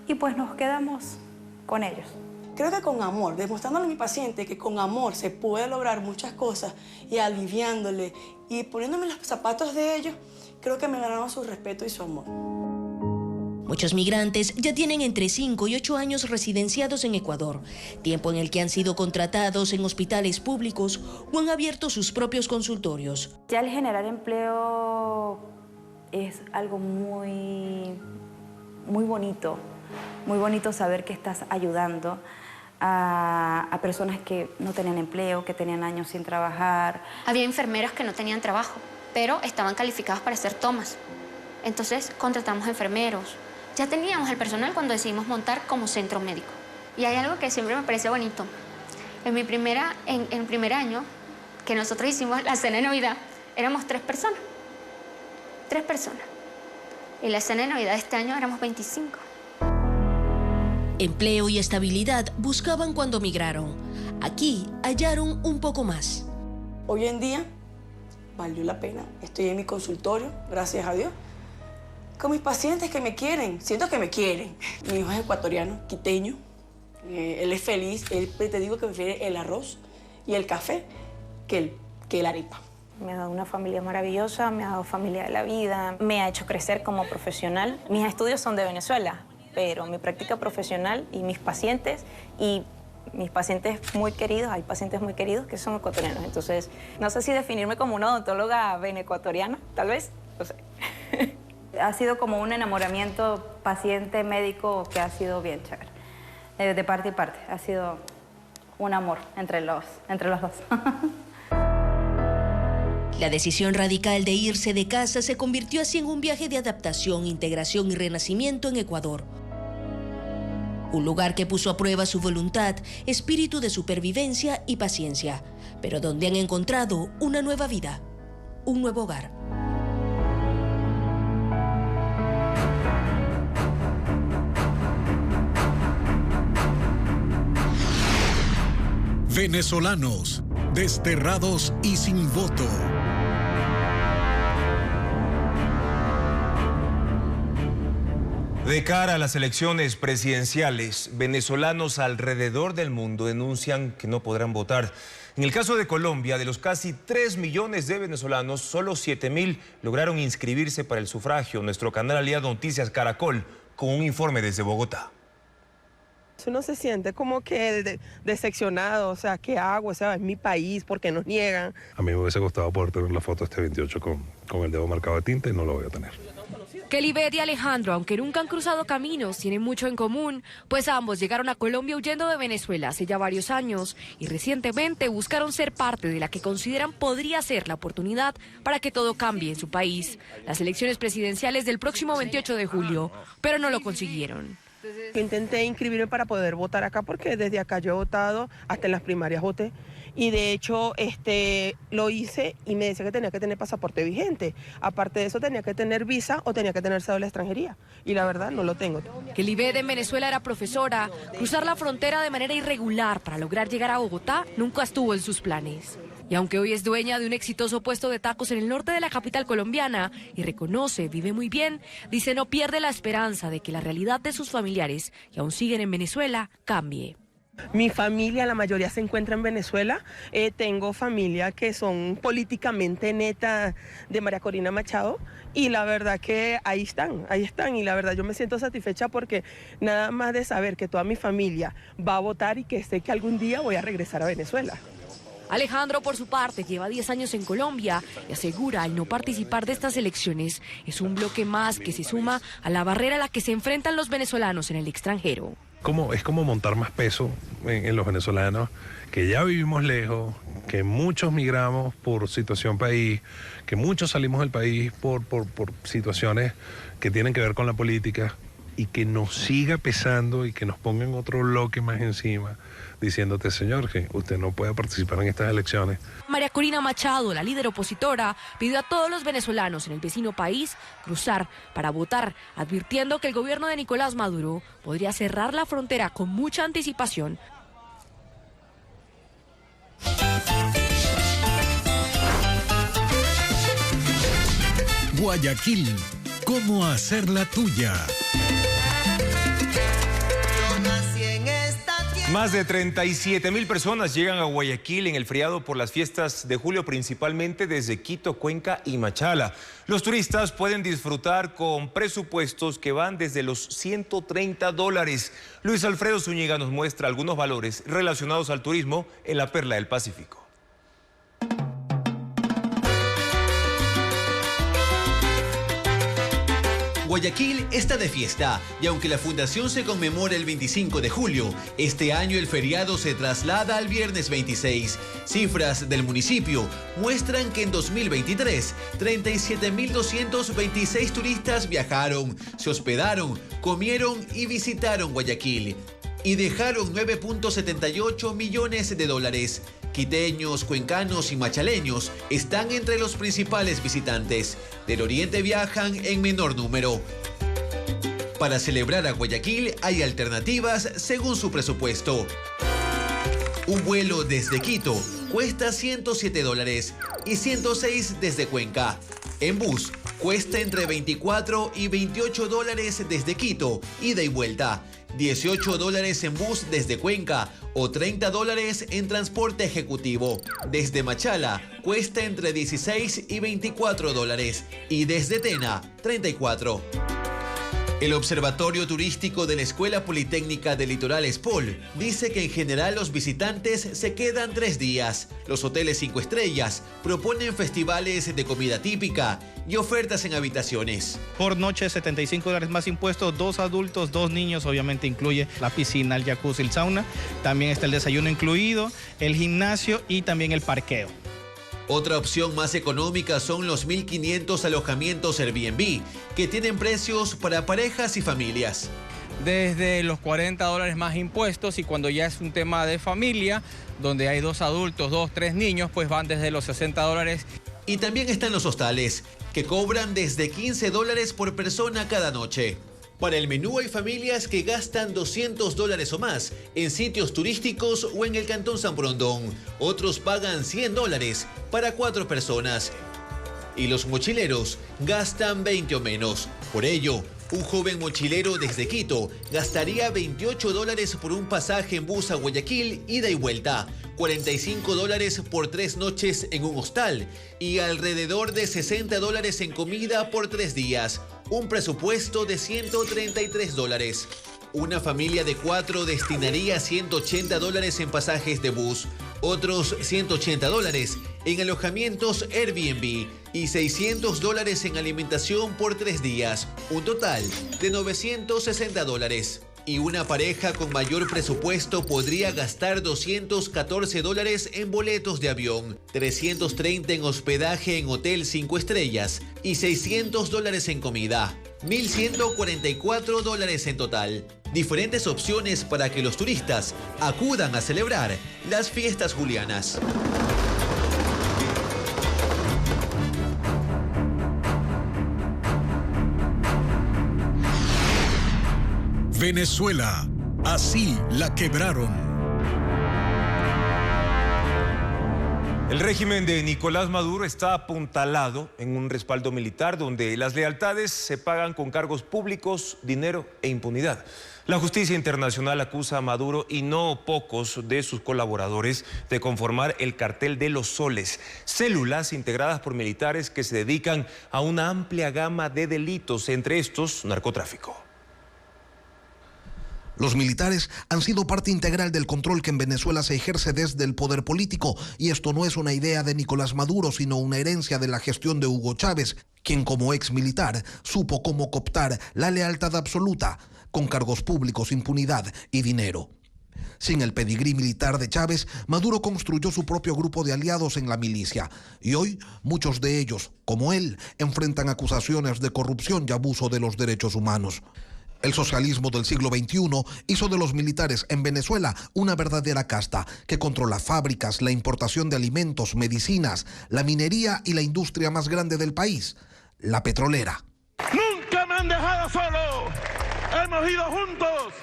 y pues nos quedamos con ellos. Creo que con amor, demostrándole a mi paciente que con amor se puede lograr muchas cosas y aliviándole y poniéndome los zapatos de ellos, creo que me ganaron su respeto y su amor. Muchos migrantes ya tienen entre 5 y 8 años residenciados en Ecuador, tiempo en el que han sido contratados en hospitales públicos o han abierto sus propios consultorios. Ya el generar empleo es algo muy bonito. Muy bonito saber que estás ayudando a personas que no tenían empleo, que tenían años sin trabajar. Había enfermeras que no tenían trabajo, pero estaban calificadas para hacer tomas. Entonces contratamos enfermeros. Ya teníamos el personal cuando decidimos montar como centro médico. Y hay algo que siempre me parece bonito. En el primer año que nosotros hicimos la cena de Navidad, éramos 3 personas. 3 personas. Y la cena de Navidad de este año éramos 25. Empleo y estabilidad buscaban cuando migraron. Aquí hallaron un poco más. Hoy en día valió la pena. Estoy en mi consultorio, gracias a Dios, con mis pacientes que me quieren. Siento que me quieren. Mi hijo es ecuatoriano, quiteño. Él es feliz. Él, te digo que prefiere el arroz y el café que el arepa. Me ha dado una familia maravillosa, me ha dado familia de la vida, me ha hecho crecer como profesional. Mis estudios son de Venezuela, pero mi práctica profesional y mis pacientes muy queridos, hay pacientes muy queridos que son ecuatorianos. Entonces, no sé si definirme como una odontóloga venecuatoriana, tal vez, no sé. Ha sido como un enamoramiento paciente-médico que ha sido bien chévere, de parte y parte. Ha sido un amor entre los dos. La decisión radical de irse de casa se convirtió así en un viaje de adaptación, integración y renacimiento en Ecuador. Un lugar que puso a prueba su voluntad, espíritu de supervivencia y paciencia, pero donde han encontrado una nueva vida, un nuevo hogar. Venezolanos, desterrados y sin voto. De cara a las elecciones presidenciales, venezolanos alrededor del mundo denuncian que no podrán votar. En el caso de Colombia, de los casi 3 millones de venezolanos, solo 7.000 lograron inscribirse para el sufragio. Nuestro canal aliado Noticias Caracol, con un informe desde Bogotá. Uno se siente como que decepcionado, o sea, ¿qué hago? O sea, es mi país, ¿por qué nos niegan? A mí me hubiese gustado poder tener la foto este 28 con el dedo marcado de tinta y no lo voy a tener. Kelly y Alejandro, aunque nunca han cruzado caminos, tienen mucho en común, pues ambos llegaron a Colombia huyendo de Venezuela hace ya varios años y recientemente buscaron ser parte de la que consideran podría ser la oportunidad para que todo cambie en su país, las elecciones presidenciales del próximo 28 de julio, pero no lo consiguieron. Intenté inscribirme para poder votar acá porque desde acá yo he votado, hasta en las primarias voté. Y de hecho lo hice y me decía que tenía que tener pasaporte vigente. Aparte de eso tenía que tener visa o tenía que tener cédula de extranjería. Y la verdad no lo tengo. Kelly en Venezuela era profesora. Cruzar la frontera de manera irregular para lograr llegar a Bogotá nunca estuvo en sus planes. Y aunque hoy es dueña de un exitoso puesto de tacos en el norte de la capital colombiana y reconoce, vive muy bien, dice no pierde la esperanza de que la realidad de sus familiares, que aún siguen en Venezuela, cambie. Mi familia, la mayoría se encuentra en Venezuela. Tengo familia que son políticamente neta de María Corina Machado y la verdad que ahí están. Y la verdad yo me siento satisfecha porque nada más de saber que toda mi familia va a votar y que sé que algún día voy a regresar a Venezuela. Alejandro, por su parte, lleva 10 años en Colombia y asegura al no participar de estas elecciones es un bloque más que se suma a la barrera a la que se enfrentan los venezolanos en el extranjero. Es como montar más peso en los venezolanos, que ya vivimos lejos, que muchos migramos por situación país, que muchos salimos del país por situaciones que tienen que ver con la política y que nos siga pesando y que nos pongan otro bloque más encima, diciéndote, señor, que usted no puede participar en estas elecciones. María Corina Machado, la líder opositora, pidió a todos los venezolanos en el vecino país cruzar para votar, advirtiendo que el gobierno de Nicolás Maduro podría cerrar la frontera con mucha anticipación. Guayaquil, ¿cómo hacer la tuya? Yo nací en esta tierra. Más de 37,000 personas llegan a Guayaquil en el feriado por las fiestas de julio, principalmente desde Quito, Cuenca y Machala. Los turistas pueden disfrutar con presupuestos que van desde los $130. Luis Alfredo Zúñiga nos muestra algunos valores relacionados al turismo en la Perla del Pacífico. Guayaquil está de fiesta y aunque la fundación se conmemora el 25 de julio, este año el feriado se traslada al viernes 26. Cifras del municipio muestran que en 2023, 37.226 turistas viajaron, se hospedaron, comieron y visitaron Guayaquil y dejaron $9.78 millones. Quiteños, cuencanos y machaleños están entre los principales visitantes. Del oriente viajan en menor número. Para celebrar a Guayaquil hay alternativas según su presupuesto. Un vuelo desde Quito cuesta $107 y 106 desde Cuenca. En bus cuesta entre $24 y $28 desde Quito, ida y vuelta. $18 en bus desde Cuenca o $30 en transporte ejecutivo. Desde Machala cuesta entre $16 y $24 y desde Tena $34. El Observatorio Turístico de la Escuela Politécnica del Litoral ESPOL dice que en general los visitantes se quedan 3 días. Los hoteles 5 estrellas proponen festivales de comida típica y ofertas en habitaciones. Por noche $75 más impuestos, 2 adultos, 2 niños, obviamente incluye la piscina, el jacuzzi, el sauna. También está el desayuno incluido, el gimnasio y también el parqueo. Otra opción más económica son los 1.500 alojamientos Airbnb, que tienen precios para parejas y familias. Desde los $40 más impuestos, y cuando ya es un tema de familia, donde hay 2 adultos, 2, 3 niños, pues van desde los $60. Y también están los hostales, que cobran desde $15 por persona cada noche. Para el menú hay familias que gastan $200 o más en sitios turísticos o en el Cantón San Borondón. Otros pagan $100 para 4 personas. Y los mochileros gastan 20 o menos. Por ello, un joven mochilero desde Quito gastaría $28 por un pasaje en bus a Guayaquil, ida y vuelta, $45 por 3 noches en un hostal y alrededor de $60 en comida por 3 días. Un presupuesto de $133. Una familia de 4 destinaría $180 en pasajes de bus, otros $180 en alojamientos Airbnb y $600 en alimentación por 3 días, un total de $960. Y una pareja con mayor presupuesto podría gastar $214 en boletos de avión, $330 en hospedaje en hotel 5 estrellas y $600 en comida. $1.144 en total. Diferentes opciones para que los turistas acudan a celebrar las fiestas julianas. Venezuela, así la quebraron. El régimen de Nicolás Maduro está apuntalado en un respaldo militar donde las lealtades se pagan con cargos públicos, dinero e impunidad. La justicia internacional acusa a Maduro y no pocos de sus colaboradores de conformar el cartel de los soles, células integradas por militares que se dedican a una amplia gama de delitos, entre estos narcotráfico. Los militares han sido parte integral del control que en Venezuela se ejerce desde el poder político, y esto no es una idea de Nicolás Maduro, sino una herencia de la gestión de Hugo Chávez, quien como ex militar supo cómo cooptar la lealtad absoluta, con cargos públicos, impunidad y dinero. Sin el pedigrí militar de Chávez, Maduro construyó su propio grupo de aliados en la milicia, y hoy muchos de ellos, como él, enfrentan acusaciones de corrupción y abuso de los derechos humanos. El socialismo del siglo XXI hizo de los militares en Venezuela una verdadera casta que controla fábricas, la importación de alimentos, medicinas, la minería y la industria más grande del país, la petrolera. ¡Nunca me han dejado solo! ¡Hemos ido juntos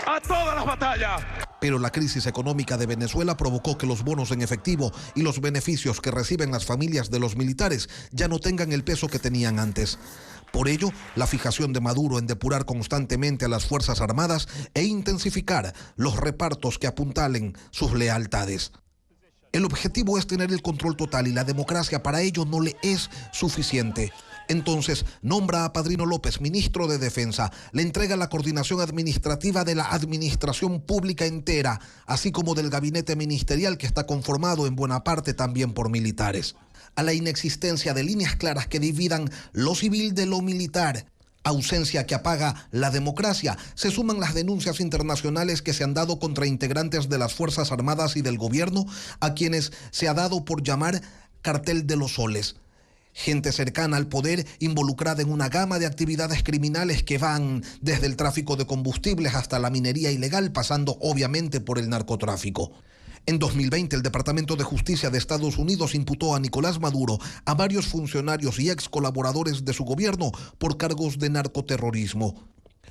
a todas las batallas! Pero la crisis económica de Venezuela provocó que los bonos en efectivo y los beneficios que reciben las familias de los militares ya no tengan el peso que tenían antes. Por ello, la fijación de Maduro en depurar constantemente a las Fuerzas Armadas e intensificar los repartos que apuntalen sus lealtades. El objetivo es tener el control total y la democracia para ello no le es suficiente. Entonces, nombra a Padrino López ministro de Defensa, le entrega la coordinación administrativa de la administración pública entera, así como del gabinete ministerial que está conformado en buena parte también por militares. A la inexistencia de líneas claras que dividan lo civil de lo militar, ausencia que apaga la democracia, se suman las denuncias internacionales que se han dado contra integrantes de las Fuerzas Armadas y del gobierno, a quienes se ha dado por llamar cartel de los soles. Gente cercana al poder involucrada en una gama de actividades criminales que van desde el tráfico de combustibles hasta la minería ilegal, pasando obviamente por el narcotráfico. En 2020, el Departamento de Justicia de Estados Unidos imputó a Nicolás Maduro, a varios funcionarios y ex colaboradores de su gobierno por cargos de narcoterrorismo.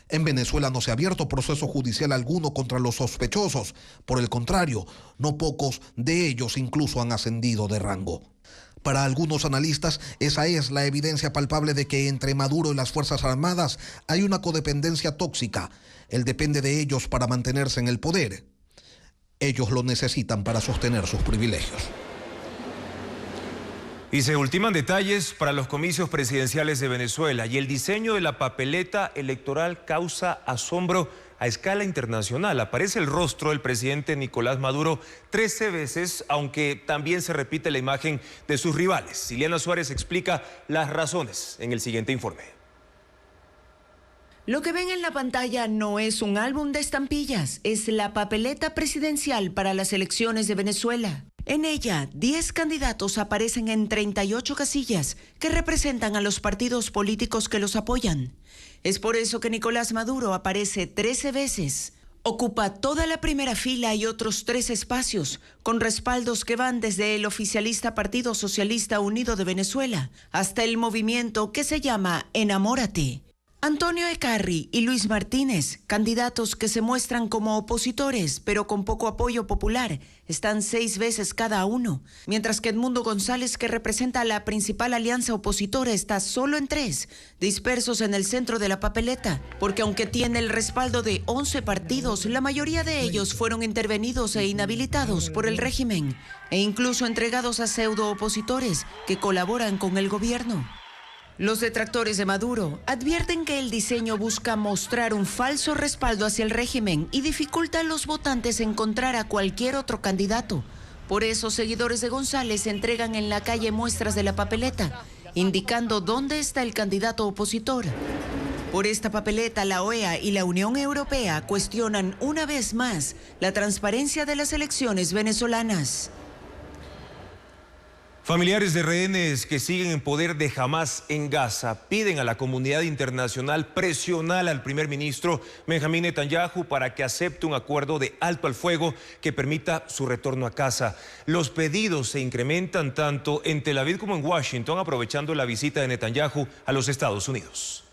En Venezuela no se ha abierto proceso judicial alguno contra los sospechosos. Por el contrario, no pocos de ellos incluso han ascendido de rango. Para algunos analistas, esa es la evidencia palpable de que entre Maduro y las Fuerzas Armadas hay una codependencia tóxica. Él depende de ellos para mantenerse en el poder. Ellos lo necesitan para sostener sus privilegios. Y se ultiman detalles para los comicios presidenciales de Venezuela y el diseño de la papeleta electoral causa asombro a escala internacional. Aparece el rostro del presidente Nicolás Maduro 13 veces, aunque también se repite la imagen de sus rivales. Liliana Suárez explica las razones en el siguiente informe. Lo que ven en la pantalla no es un álbum de estampillas, es la papeleta presidencial para las elecciones de Venezuela. En ella, 10 candidatos aparecen en 38 casillas que representan a los partidos políticos que los apoyan. Es por eso que Nicolás Maduro aparece 13 veces. Ocupa toda la primera fila y otros 3 espacios, con respaldos que van desde el oficialista Partido Socialista Unido de Venezuela hasta el movimiento que se llama Enamórate. Antonio Ecarri y Luis Martínez, candidatos que se muestran como opositores, pero con poco apoyo popular, están 6 veces cada uno, mientras que Edmundo González, que representa a la principal alianza opositora, está solo en 3, dispersos en el centro de la papeleta, porque aunque tiene el respaldo de 11 partidos, la mayoría de ellos fueron intervenidos e inhabilitados por el régimen, e incluso entregados a pseudo-opositores que colaboran con el gobierno. Los detractores de Maduro advierten que el diseño busca mostrar un falso respaldo hacia el régimen y dificulta a los votantes encontrar a cualquier otro candidato. Por eso, seguidores de González entregan en la calle muestras de la papeleta, indicando dónde está el candidato opositor. Por esta papeleta, la OEA y la Unión Europea cuestionan una vez más la transparencia de las elecciones venezolanas. Familiares de rehenes que siguen en poder de Hamás en Gaza piden a la comunidad internacional presionar al primer ministro Benjamín Netanyahu para que acepte un acuerdo de alto al fuego que permita su retorno a casa. Los pedidos se incrementan tanto en Tel Aviv como en Washington, aprovechando la visita de Netanyahu a los Estados Unidos.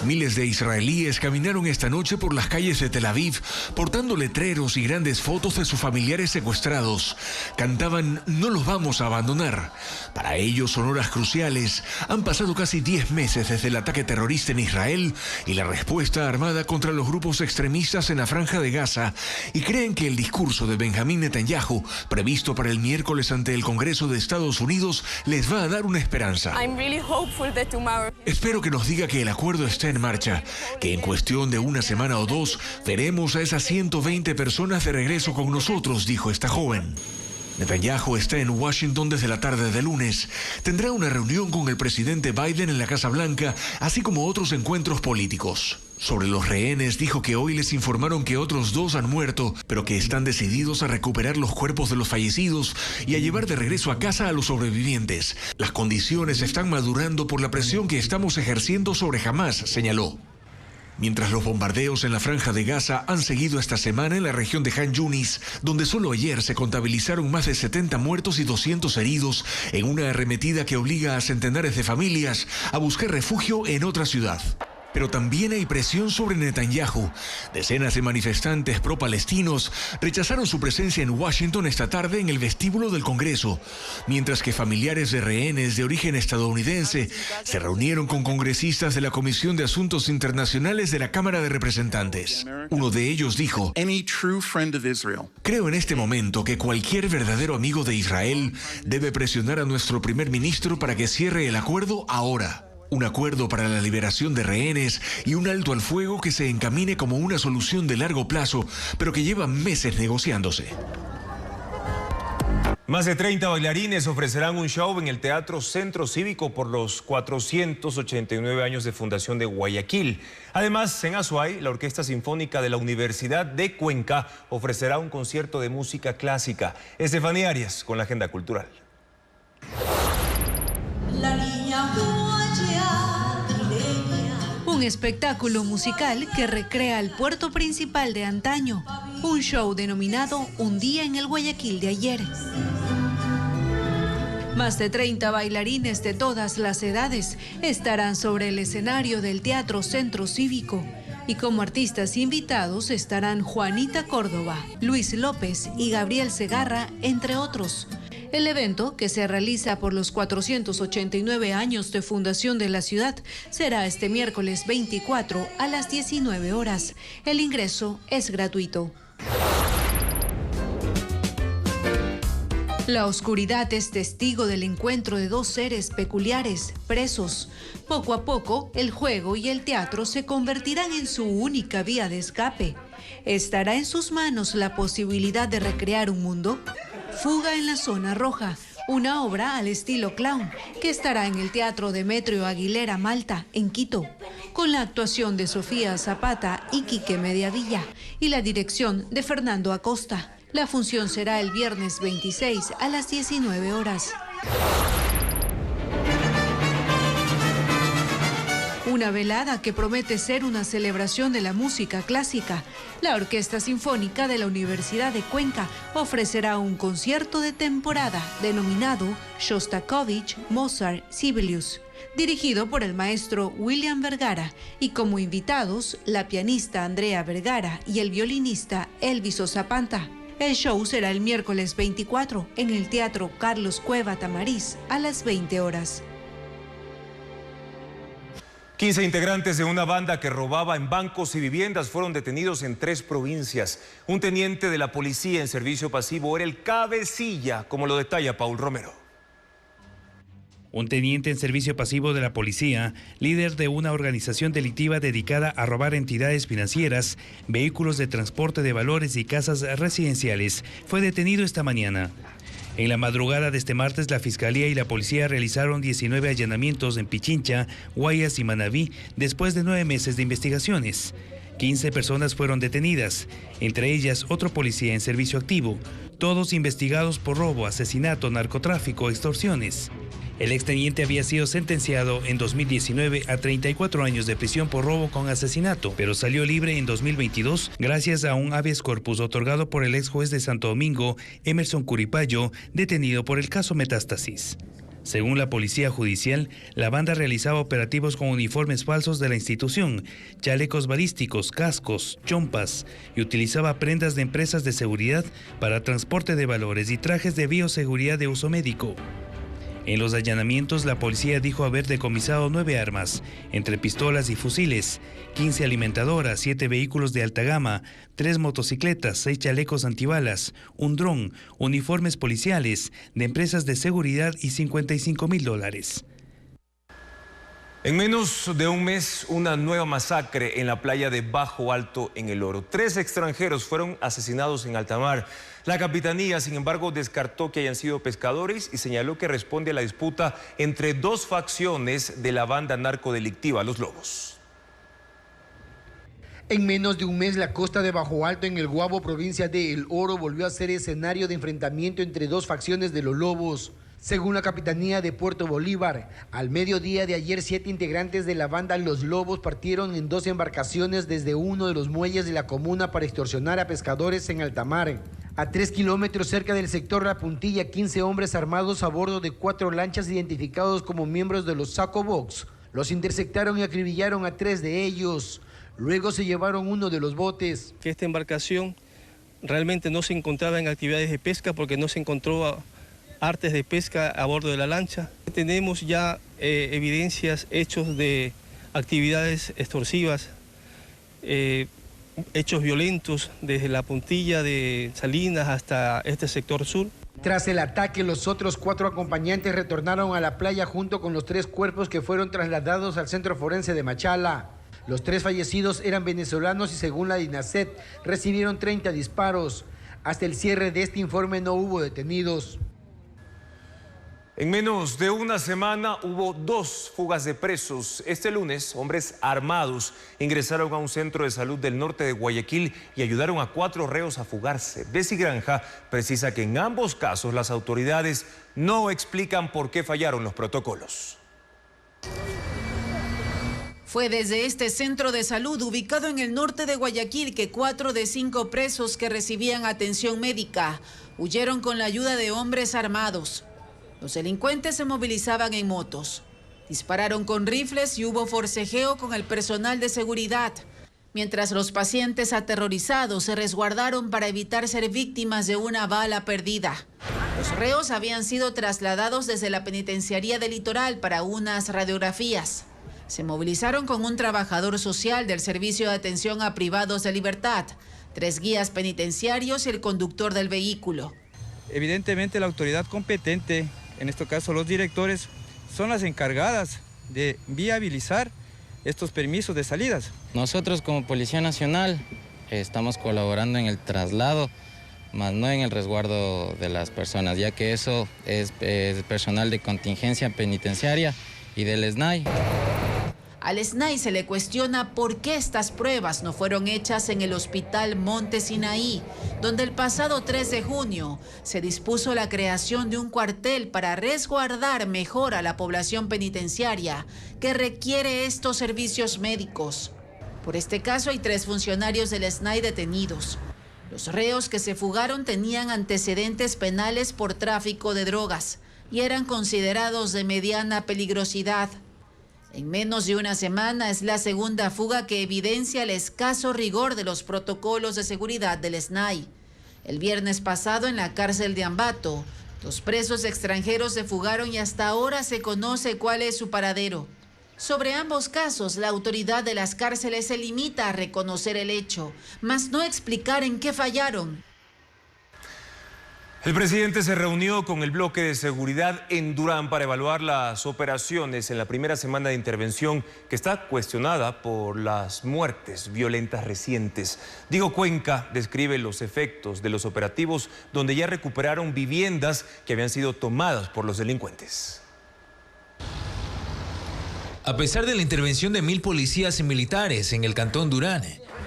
Miles de israelíes caminaron esta noche por las calles de Tel Aviv, portando letreros y grandes fotos de sus familiares secuestrados. Cantaban "No los vamos a abandonar". Para ellos son horas cruciales. Han pasado casi 10 meses desde el ataque terrorista en Israel y la respuesta armada contra los grupos extremistas en la Franja de Gaza, y creen que el discurso de Benjamín Netanyahu, previsto para el miércoles ante el Congreso de Estados Unidos, les va a dar una esperanza. Espero que nos diga que el acuerdo está en marcha, que en cuestión de una semana o 2 veremos a esas 120 personas de regreso con nosotros, dijo esta joven. Netanyahu está en Washington desde la tarde de lunes. Tendrá una reunión con el presidente Biden en la Casa Blanca, así como otros encuentros políticos. Sobre los rehenes, dijo que hoy les informaron que otros 2 han muerto, pero que están decididos a recuperar los cuerpos de los fallecidos y a llevar de regreso a casa a los sobrevivientes. Las condiciones están madurando por la presión que estamos ejerciendo sobre Hamás, señaló. Mientras los bombardeos en la Franja de Gaza han seguido esta semana en la región de Han Yunis, donde solo ayer se contabilizaron más de 70 muertos y 200 heridos en una arremetida que obliga a centenares de familias a buscar refugio en otra ciudad. Pero también hay presión sobre Netanyahu. Decenas de manifestantes pro-palestinos rechazaron su presencia en Washington esta tarde en el vestíbulo del Congreso, mientras que familiares de rehenes de origen estadounidense se reunieron con congresistas de la Comisión de Asuntos Internacionales de la Cámara de Representantes. Uno de ellos dijo: creo en este momento que cualquier verdadero amigo de Israel debe presionar a nuestro primer ministro para que cierre el acuerdo ahora. Un acuerdo para la liberación de rehenes y un alto al fuego que se encamine como una solución de largo plazo, pero que lleva meses negociándose. Más de 30 bailarines ofrecerán un show en el Teatro Centro Cívico por los 489 años de fundación de Guayaquil. Además, en Azuay, la Orquesta Sinfónica de la Universidad de Cuenca ofrecerá un concierto de música clásica. Estefanía Arias con la agenda cultural. La niña un espectáculo musical que recrea el puerto principal de antaño, un show denominado Un día en el Guayaquil de ayer. Más de 30 bailarines de todas las edades estarán sobre el escenario del Teatro Centro Cívico y como artistas invitados estarán Juanita Córdoba, Luis López y Gabriel Segarra, entre otros. El evento, que se realiza por los 489 años de fundación de la ciudad, será este miércoles 24 a las 19 horas. El ingreso es gratuito. La oscuridad es testigo del encuentro de dos seres peculiares, presos. Poco a poco, el juego y el teatro se convertirán en su única vía de escape. ¿Estará en sus manos la posibilidad de recrear un mundo? Fuga en la Zona Roja, una obra al estilo clown que estará en el Teatro Demetrio Aguilera Malta, en Quito, con la actuación de Sofía Zapata y Quique Mediavilla y la dirección de Fernando Acosta. La función será el viernes 26 a las 19 horas. Una velada que promete ser una celebración de la música clásica. La Orquesta Sinfónica de la Universidad de Cuenca ofrecerá un concierto de temporada denominado Shostakovich Mozart Sibelius, dirigido por el maestro William Vergara, y como invitados la pianista Andrea Vergara y el violinista Elviso Zapanta. El show será el miércoles 24 en el Teatro Carlos Cueva Tamariz a las 20 horas. 15 integrantes de una banda que robaba en bancos y viviendas fueron detenidos en 3 provincias. Un teniente de la policía en servicio pasivo era el cabecilla, como lo detalla Paul Romero. Un teniente en servicio pasivo de la policía, líder de una organización delictiva dedicada a robar entidades financieras, vehículos de transporte de valores y casas residenciales, fue detenido esta mañana. En la madrugada de este martes, la Fiscalía y la Policía realizaron 19 allanamientos en Pichincha, Guayas y Manabí, después de 9 meses de investigaciones. 15 personas fueron detenidas, entre ellas otro policía en servicio activo, todos investigados por robo, asesinato, narcotráfico, extorsiones. El exteniente había sido sentenciado en 2019 a 34 años de prisión por robo con asesinato, pero salió libre en 2022 gracias a un habeas corpus otorgado por el ex juez de Santo Domingo, Emerson Curipayo, detenido por el caso Metástasis. Según la Policía Judicial, la banda realizaba operativos con uniformes falsos de la institución, chalecos balísticos, cascos, chompas, y utilizaba prendas de empresas de seguridad para transporte de valores y trajes de bioseguridad de uso médico. En los allanamientos, la policía dijo haber decomisado 9 armas, entre pistolas y fusiles, 15 alimentadoras, 7 vehículos de alta gama, 3 motocicletas, 6 chalecos antibalas, un dron, uniformes policiales, de empresas de seguridad y $55,000. En menos de un mes, una nueva masacre en la playa de Bajo Alto, en El Oro. 3 extranjeros fueron asesinados en alta mar. La capitanía, sin embargo, descartó que hayan sido pescadores y señaló que responde a la disputa entre 2 facciones de la banda narcodelictiva, Los Lobos. En menos de un mes, la costa de Bajo Alto, en el Guabo, provincia de El Oro, volvió a ser escenario de enfrentamiento entre 2 facciones de Los Lobos. Según la Capitanía de Puerto Bolívar, al mediodía de ayer 7 integrantes de la banda Los Lobos partieron en 2 embarcaciones desde uno de los muelles de la comuna para extorsionar a pescadores en alta mar. A 3 kilómetros cerca del sector La Puntilla, 15 hombres armados a bordo de 4 lanchas identificados como miembros de los Saco Box Los interceptaron y acribillaron a 3 de ellos. Luego se llevaron uno de los botes. Que esta embarcación realmente no se encontraba en actividades de pesca porque no se encontró artes de pesca a bordo de la lancha. Tenemos ya evidencias, hechos de actividades extorsivas, hechos violentos desde la puntilla de Salinas hasta este sector sur. Tras el ataque, los otros 4 acompañantes retornaron a la playa junto con los 3 cuerpos que fueron trasladados al centro forense de Machala. Los 3 fallecidos eran venezolanos y según la DINASET recibieron 30 disparos. Hasta el cierre de este informe no hubo detenidos. En menos de una semana hubo 2 fugas de presos. Este lunes, hombres armados ingresaron a un centro de salud del norte de Guayaquil y ayudaron a 4 reos a fugarse. Bessie Granja precisa que en ambos casos las autoridades no explican por qué fallaron los protocolos. Fue desde este centro de salud ubicado en el norte de Guayaquil que 4 de 5 presos que recibían atención médica huyeron con la ayuda de hombres armados. Los delincuentes se movilizaban en motos, dispararon con rifles y hubo forcejeo con el personal de seguridad, mientras los pacientes aterrorizados se resguardaron para evitar ser víctimas de una bala perdida. Los reos habían sido trasladados desde la penitenciaría del Litoral para unas radiografías. Se movilizaron con un trabajador social del Servicio de Atención a Privados de Libertad, 3 guías penitenciarios y el conductor del vehículo. Evidentemente la autoridad competente, en este caso los directores, son las encargadas de viabilizar estos permisos de salidas. Nosotros como Policía Nacional estamos colaborando en el traslado, más no en el resguardo de las personas, ya que eso es personal de contingencia penitenciaria y del SNAI. Al SNAI se le cuestiona por qué estas pruebas no fueron hechas en el Hospital Monte Sinaí, donde el pasado 3 de junio se dispuso la creación de un cuartel para resguardar mejor a la población penitenciaria que requiere estos servicios médicos. Por este caso hay 3 funcionarios del SNAI detenidos. Los reos que se fugaron tenían antecedentes penales por tráfico de drogas y eran considerados de mediana peligrosidad. En menos de una semana es la segunda fuga que evidencia el escaso rigor de los protocolos de seguridad del SNAI. El viernes pasado en la cárcel de Ambato, 2 presos extranjeros se fugaron y hasta ahora se conoce cuál es su paradero. Sobre ambos casos, la autoridad de las cárceles se limita a reconocer el hecho, mas no explicar en qué fallaron. El presidente se reunió con el bloque de seguridad en Durán para evaluar las operaciones en la primera semana de intervención que está cuestionada por las muertes violentas recientes. Diego Cuenca describe los efectos de los operativos donde ya recuperaron viviendas que habían sido tomadas por los delincuentes. A pesar de la intervención de 1000 policías y militares en el cantón Durán,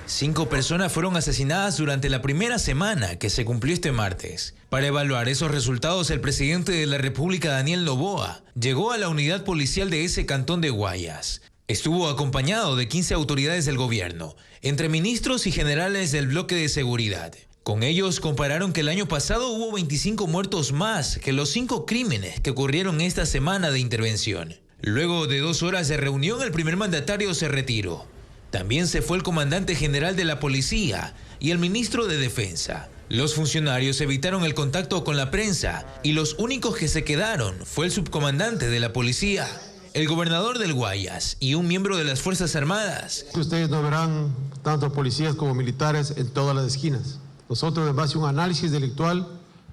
5 personas fueron asesinadas durante la primera semana que se cumplió este martes. Para evaluar esos resultados, el presidente de la República, Daniel Noboa, llegó a la unidad policial de ese cantón de Guayas. Estuvo acompañado de 15 autoridades del gobierno, entre ministros y generales del bloque de seguridad. Con ellos compararon que el año pasado hubo 25 muertos más que los 5 crímenes que ocurrieron esta semana de intervención. Luego de 2 horas de reunión, el primer mandatario se retiró. También se fue el comandante general de la policía y el ministro de Defensa. Los funcionarios evitaron el contacto con la prensa y los únicos que se quedaron fue el subcomandante de la policía, el gobernador del Guayas y un miembro de las Fuerzas Armadas. Ustedes no verán tanto policías como militares en todas las esquinas. Nosotros, en base a un análisis delictual,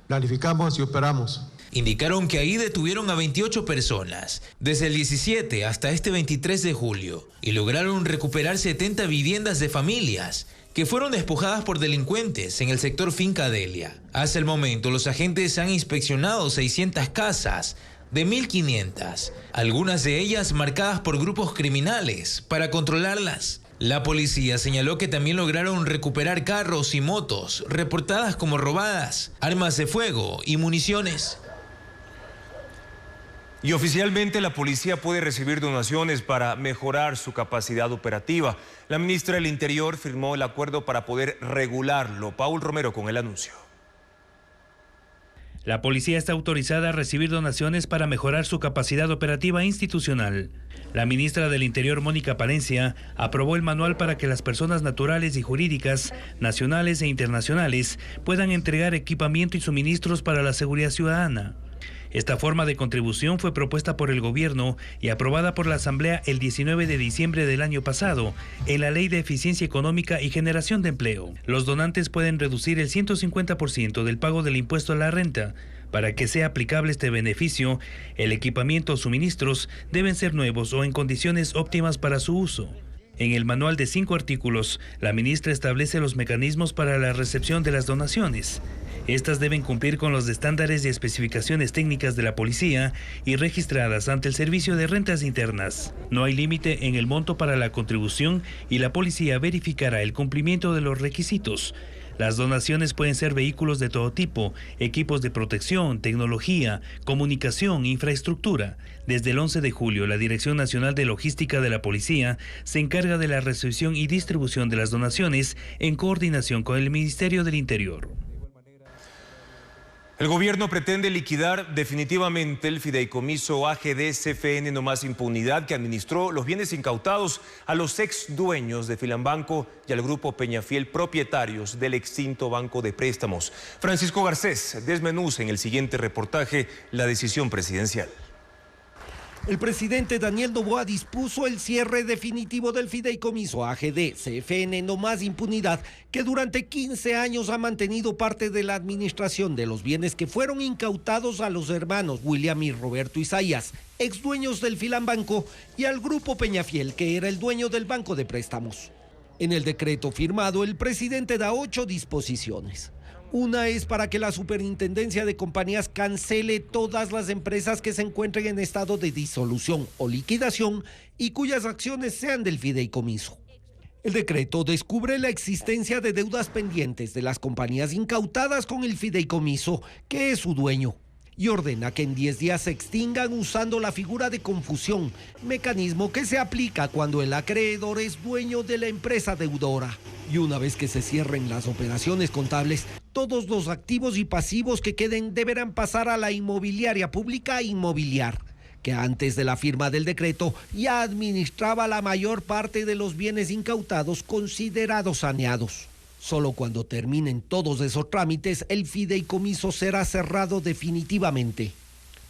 planificamos y operamos. Indicaron que ahí detuvieron a 28 personas desde el 17 hasta este 23 de julio y lograron recuperar 70 viviendas de familias que fueron despojadas por delincuentes en el sector Finca Delia. Hasta el momento, los agentes han inspeccionado 600 casas de 1.500, algunas de ellas marcadas por grupos criminales para controlarlas. La policía señaló que también lograron recuperar carros y motos reportadas como robadas, armas de fuego y municiones. Y oficialmente la policía puede recibir donaciones para mejorar su capacidad operativa. La ministra del Interior firmó el acuerdo para poder regularlo. Paul Romero con el anuncio. La policía está autorizada a recibir donaciones para mejorar su capacidad operativa institucional. La ministra del Interior, Mónica Palencia, aprobó el manual para que las personas naturales y jurídicas, nacionales e internacionales, puedan entregar equipamiento y suministros para la seguridad ciudadana. Esta forma de contribución fue propuesta por el gobierno y aprobada por la Asamblea el 19 de diciembre del año pasado en la Ley de Eficiencia Económica y Generación de Empleo. Los donantes pueden reducir el 150% del pago del impuesto a la renta. Para que sea aplicable este beneficio, el equipamiento o suministros deben ser nuevos o en condiciones óptimas para su uso. En el manual de 5 artículos, la ministra establece los mecanismos para la recepción de las donaciones. Estas deben cumplir con los estándares y especificaciones técnicas de la policía y registradas ante el Servicio de Rentas Internas. No hay límite en el monto para la contribución y la policía verificará el cumplimiento de los requisitos. Las donaciones pueden ser vehículos de todo tipo, equipos de protección, tecnología, comunicación, infraestructura. Desde el 11 de julio, la Dirección Nacional de Logística de la Policía se encarga de la recepción y distribución de las donaciones en coordinación con el Ministerio del Interior. El gobierno pretende liquidar definitivamente el fideicomiso AGD CFN No Más Impunidad, que administró los bienes incautados a los ex dueños de Filambanco y al grupo Peñafiel, propietarios del extinto Banco de Préstamos. Francisco Garcés desmenuza en el siguiente reportaje la decisión presidencial. El presidente Daniel Noboa dispuso el cierre definitivo del fideicomiso AGD CFN No Más Impunidad, que durante 15 años ha mantenido parte de la administración de los bienes que fueron incautados a los hermanos William y Roberto Isaías, ex dueños del Filambanco, y al grupo Peñafiel, que era el dueño del Banco de Préstamos. En el decreto firmado, el presidente da 8 disposiciones. Una es para que la Superintendencia de Compañías cancele todas las empresas que se encuentren en estado de disolución o liquidación y cuyas acciones sean del fideicomiso. El decreto descubre la existencia de deudas pendientes de las compañías incautadas con el fideicomiso, que es su dueño, y ordena que en 10 días se extingan usando la figura de confusión, mecanismo que se aplica cuando el acreedor es dueño de la empresa deudora. Y una vez que se cierren las operaciones contables, todos los activos y pasivos que queden deberán pasar a la inmobiliaria pública Inmobiliar, que antes de la firma del decreto ya administraba la mayor parte de los bienes incautados considerados saneados. Solo cuando terminen todos esos trámites, el fideicomiso será cerrado definitivamente.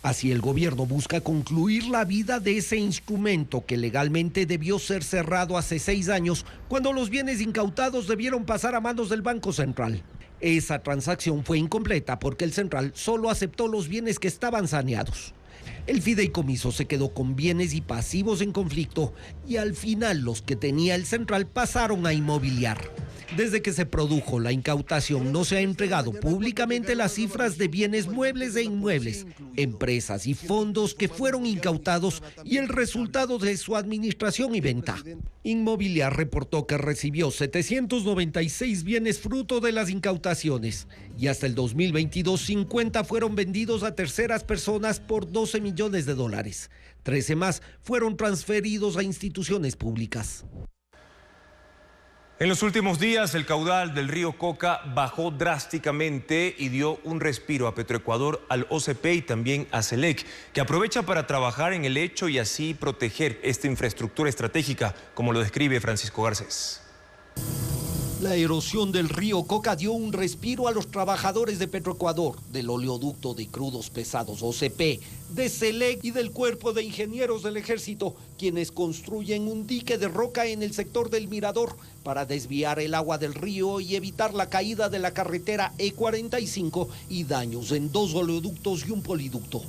Así el gobierno busca concluir la vida de ese instrumento que legalmente debió ser cerrado hace 6 años, cuando los bienes incautados debieron pasar a manos del Banco Central. Esa transacción fue incompleta porque el Central solo aceptó los bienes que estaban saneados. El fideicomiso se quedó con bienes y pasivos en conflicto y al final los que tenía el Central pasaron a Inmobiliar. Desde que se produjo la incautación no se ha entregado públicamente las cifras de bienes muebles e inmuebles, empresas y fondos que fueron incautados y el resultado de su administración y venta. Inmobiliar reportó que recibió 796 bienes fruto de las incautaciones y hasta el 2022 50 fueron vendidos a terceras personas por $12 millones. 13 más fueron transferidos a instituciones públicas. En los últimos días, el caudal del río Coca bajó drásticamente y dio un respiro a Petroecuador, al OCP y también a SELEC, que aprovecha para trabajar en el lecho y así proteger esta infraestructura estratégica, como lo describe Francisco Garcés. La erosión del río Coca dio un respiro a los trabajadores de Petroecuador, del oleoducto de crudos pesados OCP, de SELEC y del Cuerpo de Ingenieros del Ejército, quienes construyen un dique de roca en el sector del Mirador para desviar el agua del río y evitar la caída de la carretera E45 y daños en 2 oleoductos y un poliducto.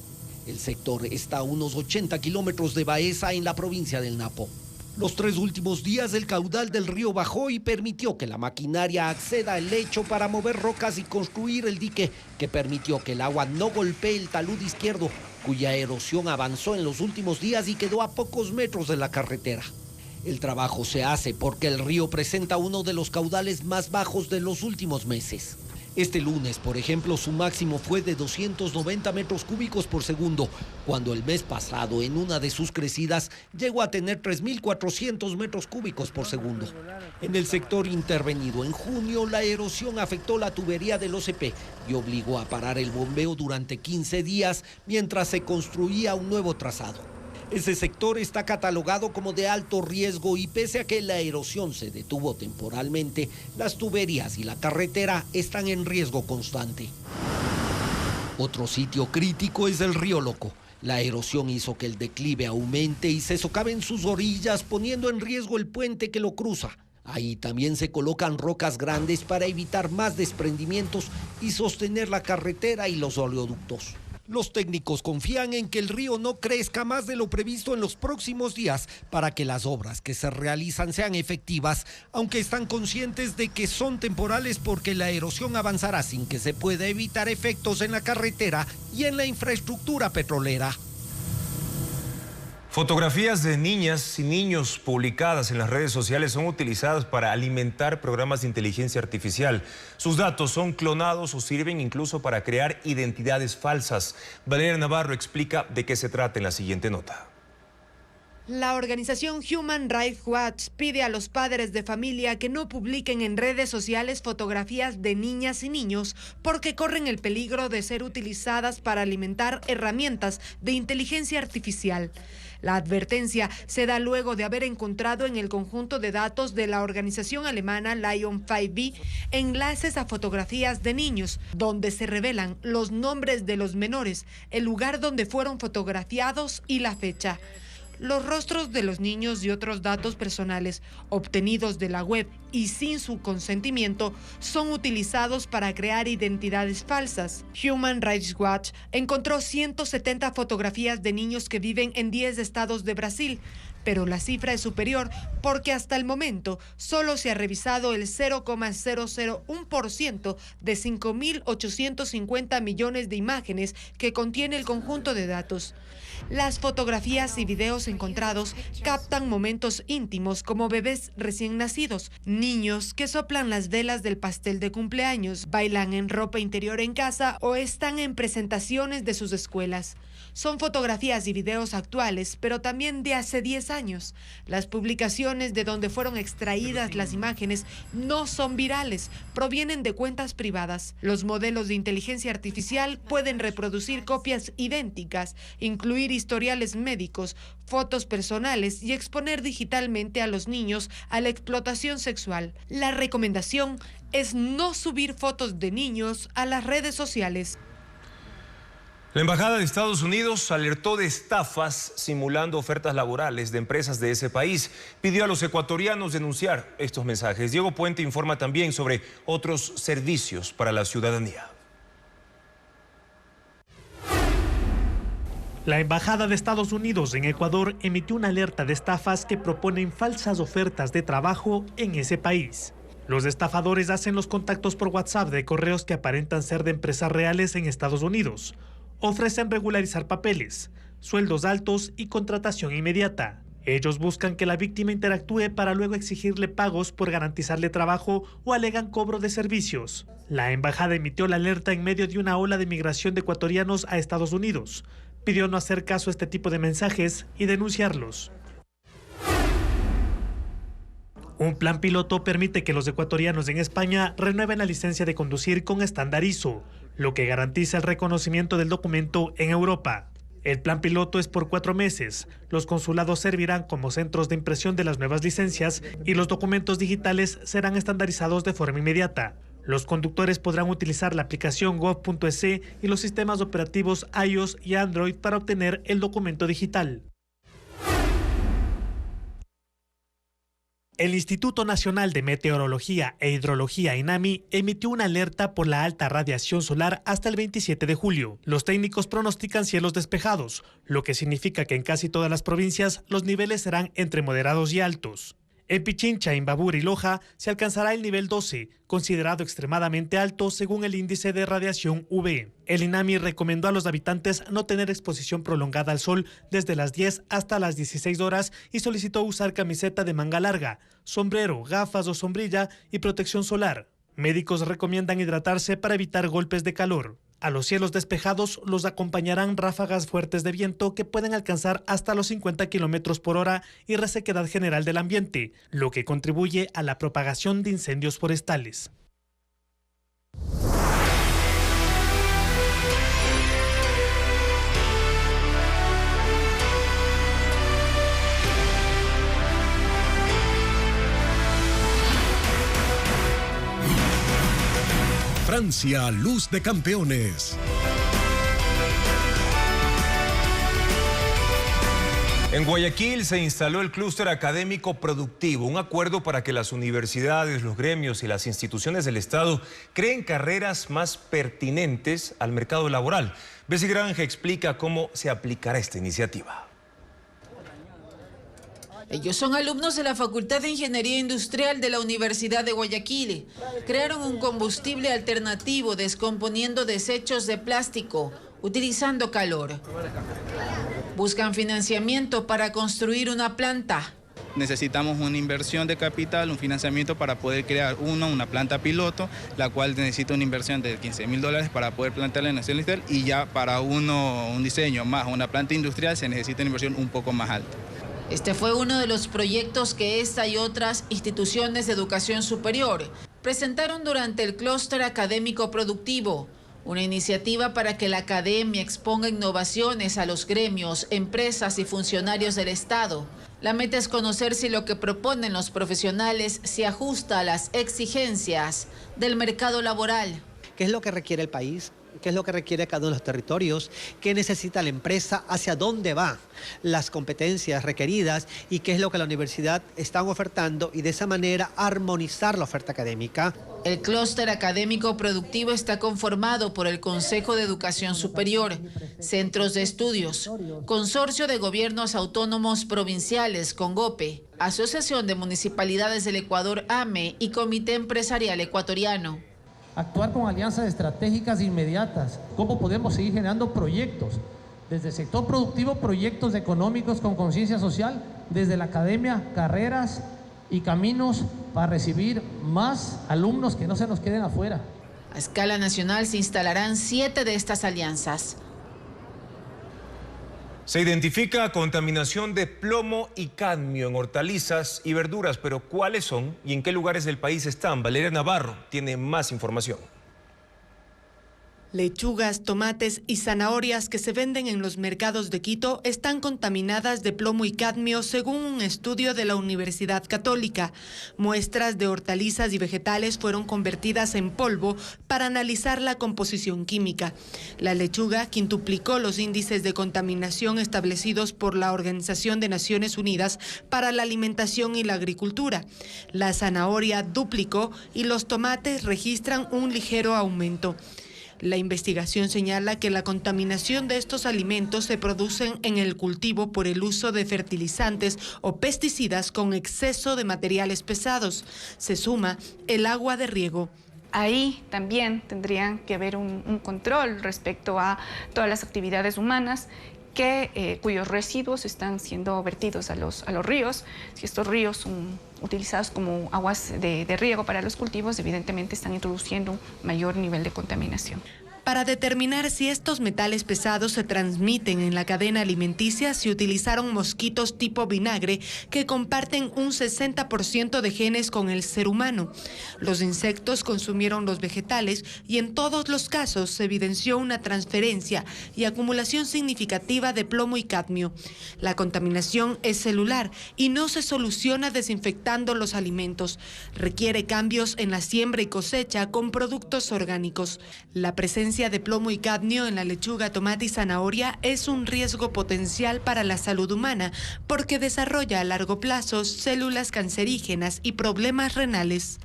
El sector está a unos 80 kilómetros de Baeza, en la provincia del Napo. Los 3 últimos días el caudal del río bajó y permitió que la maquinaria acceda al lecho para mover rocas y construir el dique, que permitió que el agua no golpee el talud izquierdo, cuya erosión avanzó en los últimos días y quedó a pocos metros de la carretera. El trabajo se hace porque el río presenta uno de los caudales más bajos de los últimos meses. Este lunes, por ejemplo, su máximo fue de 290 metros cúbicos por segundo, cuando el mes pasado, en una de sus crecidas, llegó a tener 3.400 metros cúbicos por segundo. En el sector intervenido en junio, la erosión afectó la tubería del OCP y obligó a parar el bombeo durante 15 días mientras se construía un nuevo trazado. Ese sector está catalogado como de alto riesgo y pese a que la erosión se detuvo temporalmente, las tuberías y la carretera están en riesgo constante. Otro sitio crítico es el río Loco. La erosión hizo que el declive aumente y se socave en sus orillas, poniendo en riesgo el puente que lo cruza. Ahí también se colocan rocas grandes para evitar más desprendimientos y sostener la carretera y los oleoductos. Los técnicos confían en que el río no crezca más de lo previsto en los próximos días para que las obras que se realizan sean efectivas, aunque están conscientes de que son temporales porque la erosión avanzará sin que se pueda evitar efectos en la carretera y en la infraestructura petrolera. Fotografías de niñas y niños publicadas en las redes sociales son utilizadas para alimentar programas de inteligencia artificial. Sus datos son clonados o sirven incluso para crear identidades falsas. Valeria Navarro explica de qué se trata en la siguiente nota. La organización Human Rights Watch pide a los padres de familia que no publiquen en redes sociales fotografías de niñas y niños porque corren el peligro de ser utilizadas para alimentar herramientas de inteligencia artificial. La advertencia se da luego de haber encontrado en el conjunto de datos de la organización alemana Lion5B enlaces a fotografías de niños, donde se revelan los nombres de los menores, el lugar donde fueron fotografiados y la fecha. Los rostros de los niños y otros datos personales obtenidos de la web y sin su consentimiento son utilizados para crear identidades falsas. Human Rights Watch encontró 170 fotografías de niños que viven en 10 estados de Brasil, pero la cifra es superior porque hasta el momento solo se ha revisado el 0,001% de 5.850 millones de imágenes que contiene el conjunto de datos. Las fotografías y videos encontrados captan momentos íntimos como bebés recién nacidos, niños que soplan las velas del pastel de cumpleaños, bailan en ropa interior en casa o están en presentaciones de sus escuelas. Son fotografías y videos actuales, pero también de hace 10 años. Las publicaciones de donde fueron extraídas las imágenes no son virales, provienen de cuentas privadas. Los modelos de inteligencia artificial pueden reproducir copias idénticas, incluir historiales médicos, fotos personales y exponer digitalmente a los niños a la explotación sexual. La recomendación es no subir fotos de niños a las redes sociales. La Embajada de Estados Unidos alertó de estafas simulando ofertas laborales de empresas de ese país. Pidió a los ecuatorianos denunciar estos mensajes. Diego Puente informa también sobre otros servicios para la ciudadanía. La Embajada de Estados Unidos en Ecuador emitió una alerta de estafas que proponen falsas ofertas de trabajo en ese país. Los estafadores hacen los contactos por WhatsApp de correos que aparentan ser de empresas reales en Estados Unidos. Ofrecen regularizar papeles, sueldos altos y contratación inmediata. Ellos buscan que la víctima interactúe para luego exigirle pagos por garantizarle trabajo o alegan cobro de servicios. La embajada emitió la alerta en medio de una ola de migración de ecuatorianos a Estados Unidos. Pidió no hacer caso a este tipo de mensajes y denunciarlos. Un plan piloto permite que los ecuatorianos en España renueven la licencia de conducir con estándar ISO, lo que garantiza el reconocimiento del documento en Europa. El plan piloto es por 4 meses. Los consulados servirán como centros de impresión de las nuevas licencias y los documentos digitales serán estandarizados de forma inmediata. Los conductores podrán utilizar la aplicación gov.es y los sistemas operativos iOS y Android para obtener el documento digital. El Instituto Nacional de Meteorología e Hidrología, INAMI, emitió una alerta por la alta radiación solar hasta el 27 de julio. Los técnicos pronostican cielos despejados, lo que significa que en casi todas las provincias los niveles serán entre moderados y altos. En Pichincha, Imbabura y Loja se alcanzará el nivel 12, considerado extremadamente alto según el índice de radiación UV. El INAMI recomendó a los habitantes no tener exposición prolongada al sol desde las 10 hasta las 16 horas y solicitó usar camiseta de manga larga, sombrero, gafas o sombrilla y protección solar. Médicos recomiendan hidratarse para evitar golpes de calor. A los cielos despejados los acompañarán ráfagas fuertes de viento que pueden alcanzar hasta los 50 kilómetros por hora y resequedad general del ambiente, lo que contribuye a la propagación de incendios forestales. Francia, luz de campeones. En Guayaquil se instaló el clúster académico productivo, un acuerdo para que las universidades, los gremios y las instituciones del Estado creen carreras más pertinentes al mercado laboral. Bessie Granja explica cómo se aplicará esta iniciativa. Ellos son alumnos de la Facultad de Ingeniería Industrial de la Universidad de Guayaquil. Crearon un combustible alternativo descomponiendo desechos de plástico, utilizando calor. Buscan financiamiento para construir una planta. Necesitamos una inversión de capital, un financiamiento para poder crear una planta piloto, la cual necesita una inversión de $15.000 para poder plantearla en nación industrial, y ya para un diseño más una planta industrial se necesita una inversión un poco más alta. Este fue uno de los proyectos que esta y otras instituciones de educación superior presentaron durante el clúster académico productivo, una iniciativa para que la academia exponga innovaciones a los gremios, empresas y funcionarios del Estado. La meta es conocer si lo que proponen los profesionales se ajusta a las exigencias del mercado laboral. ¿Qué es lo que requiere el país? ¿Qué es lo que requiere cada uno de los territorios? ¿Qué necesita la empresa? ¿Hacia dónde van las competencias requeridas? ¿Y qué es lo que la universidad está ofertando? Y de esa manera armonizar la oferta académica. El clúster académico productivo está conformado por el Consejo de Educación Superior, centros de estudios, Consorcio de Gobiernos Autónomos Provinciales, CONGOPE, Asociación de Municipalidades del Ecuador, AME, y Comité Empresarial Ecuatoriano. Actuar con alianzas estratégicas inmediatas. ¿Cómo podemos seguir generando proyectos? Desde el sector productivo, proyectos económicos con conciencia social, desde la academia, carreras y caminos para recibir más alumnos que no se nos queden afuera. A escala nacional se instalarán 7 de estas alianzas. Se identifica contaminación de plomo y cadmio en hortalizas y verduras, pero ¿cuáles son y en qué lugares del país están? Valeria Navarro tiene más información. Lechugas, tomates y zanahorias que se venden en los mercados de Quito están contaminadas de plomo y cadmio según un estudio de la Universidad Católica. Muestras de hortalizas y vegetales fueron convertidas en polvo para analizar la composición química. La lechuga quintuplicó los índices de contaminación establecidos por la Organización de Naciones Unidas para la Alimentación y la Agricultura. La zanahoria duplicó y los tomates registran un ligero aumento. La investigación señala que la contaminación de estos alimentos se produce en el cultivo por el uso de fertilizantes o pesticidas con exceso de materiales pesados. Se suma el agua de riego. Ahí también tendrían que haber un control respecto a todas las actividades humanas cuyos residuos están siendo vertidos a los ríos. Si estos ríos son utilizados como aguas de riego para los cultivos, evidentemente están introduciendo un mayor nivel de contaminación. Para determinar si estos metales pesados se transmiten en la cadena alimenticia, se utilizaron mosquitos tipo vinagre que comparten un 60% de genes con el ser humano. Los insectos consumieron los vegetales y en todos los casos se evidenció una transferencia y acumulación significativa de plomo y cadmio. La contaminación es celular y no se soluciona desinfectando los alimentos. Requiere cambios en la siembra y cosecha con productos orgánicos. La presencia de plomo y cadmio en la lechuga, tomate y zanahoria es un riesgo potencial para la salud humana porque desarrolla a largo plazo células cancerígenas y problemas renales.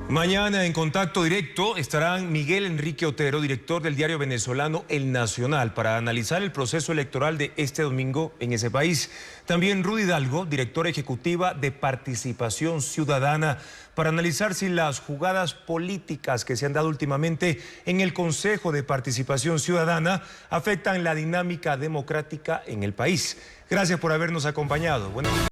Mañana en Contacto Directo estarán Miguel Enrique Otero, director del diario venezolano El Nacional, para analizar el proceso electoral de este domingo en ese país. También Rudy Hidalgo, directora ejecutiva de Participación Ciudadana, para analizar si las jugadas políticas que se han dado últimamente en el Consejo de Participación Ciudadana afectan la dinámica democrática en el país. Gracias por habernos acompañado.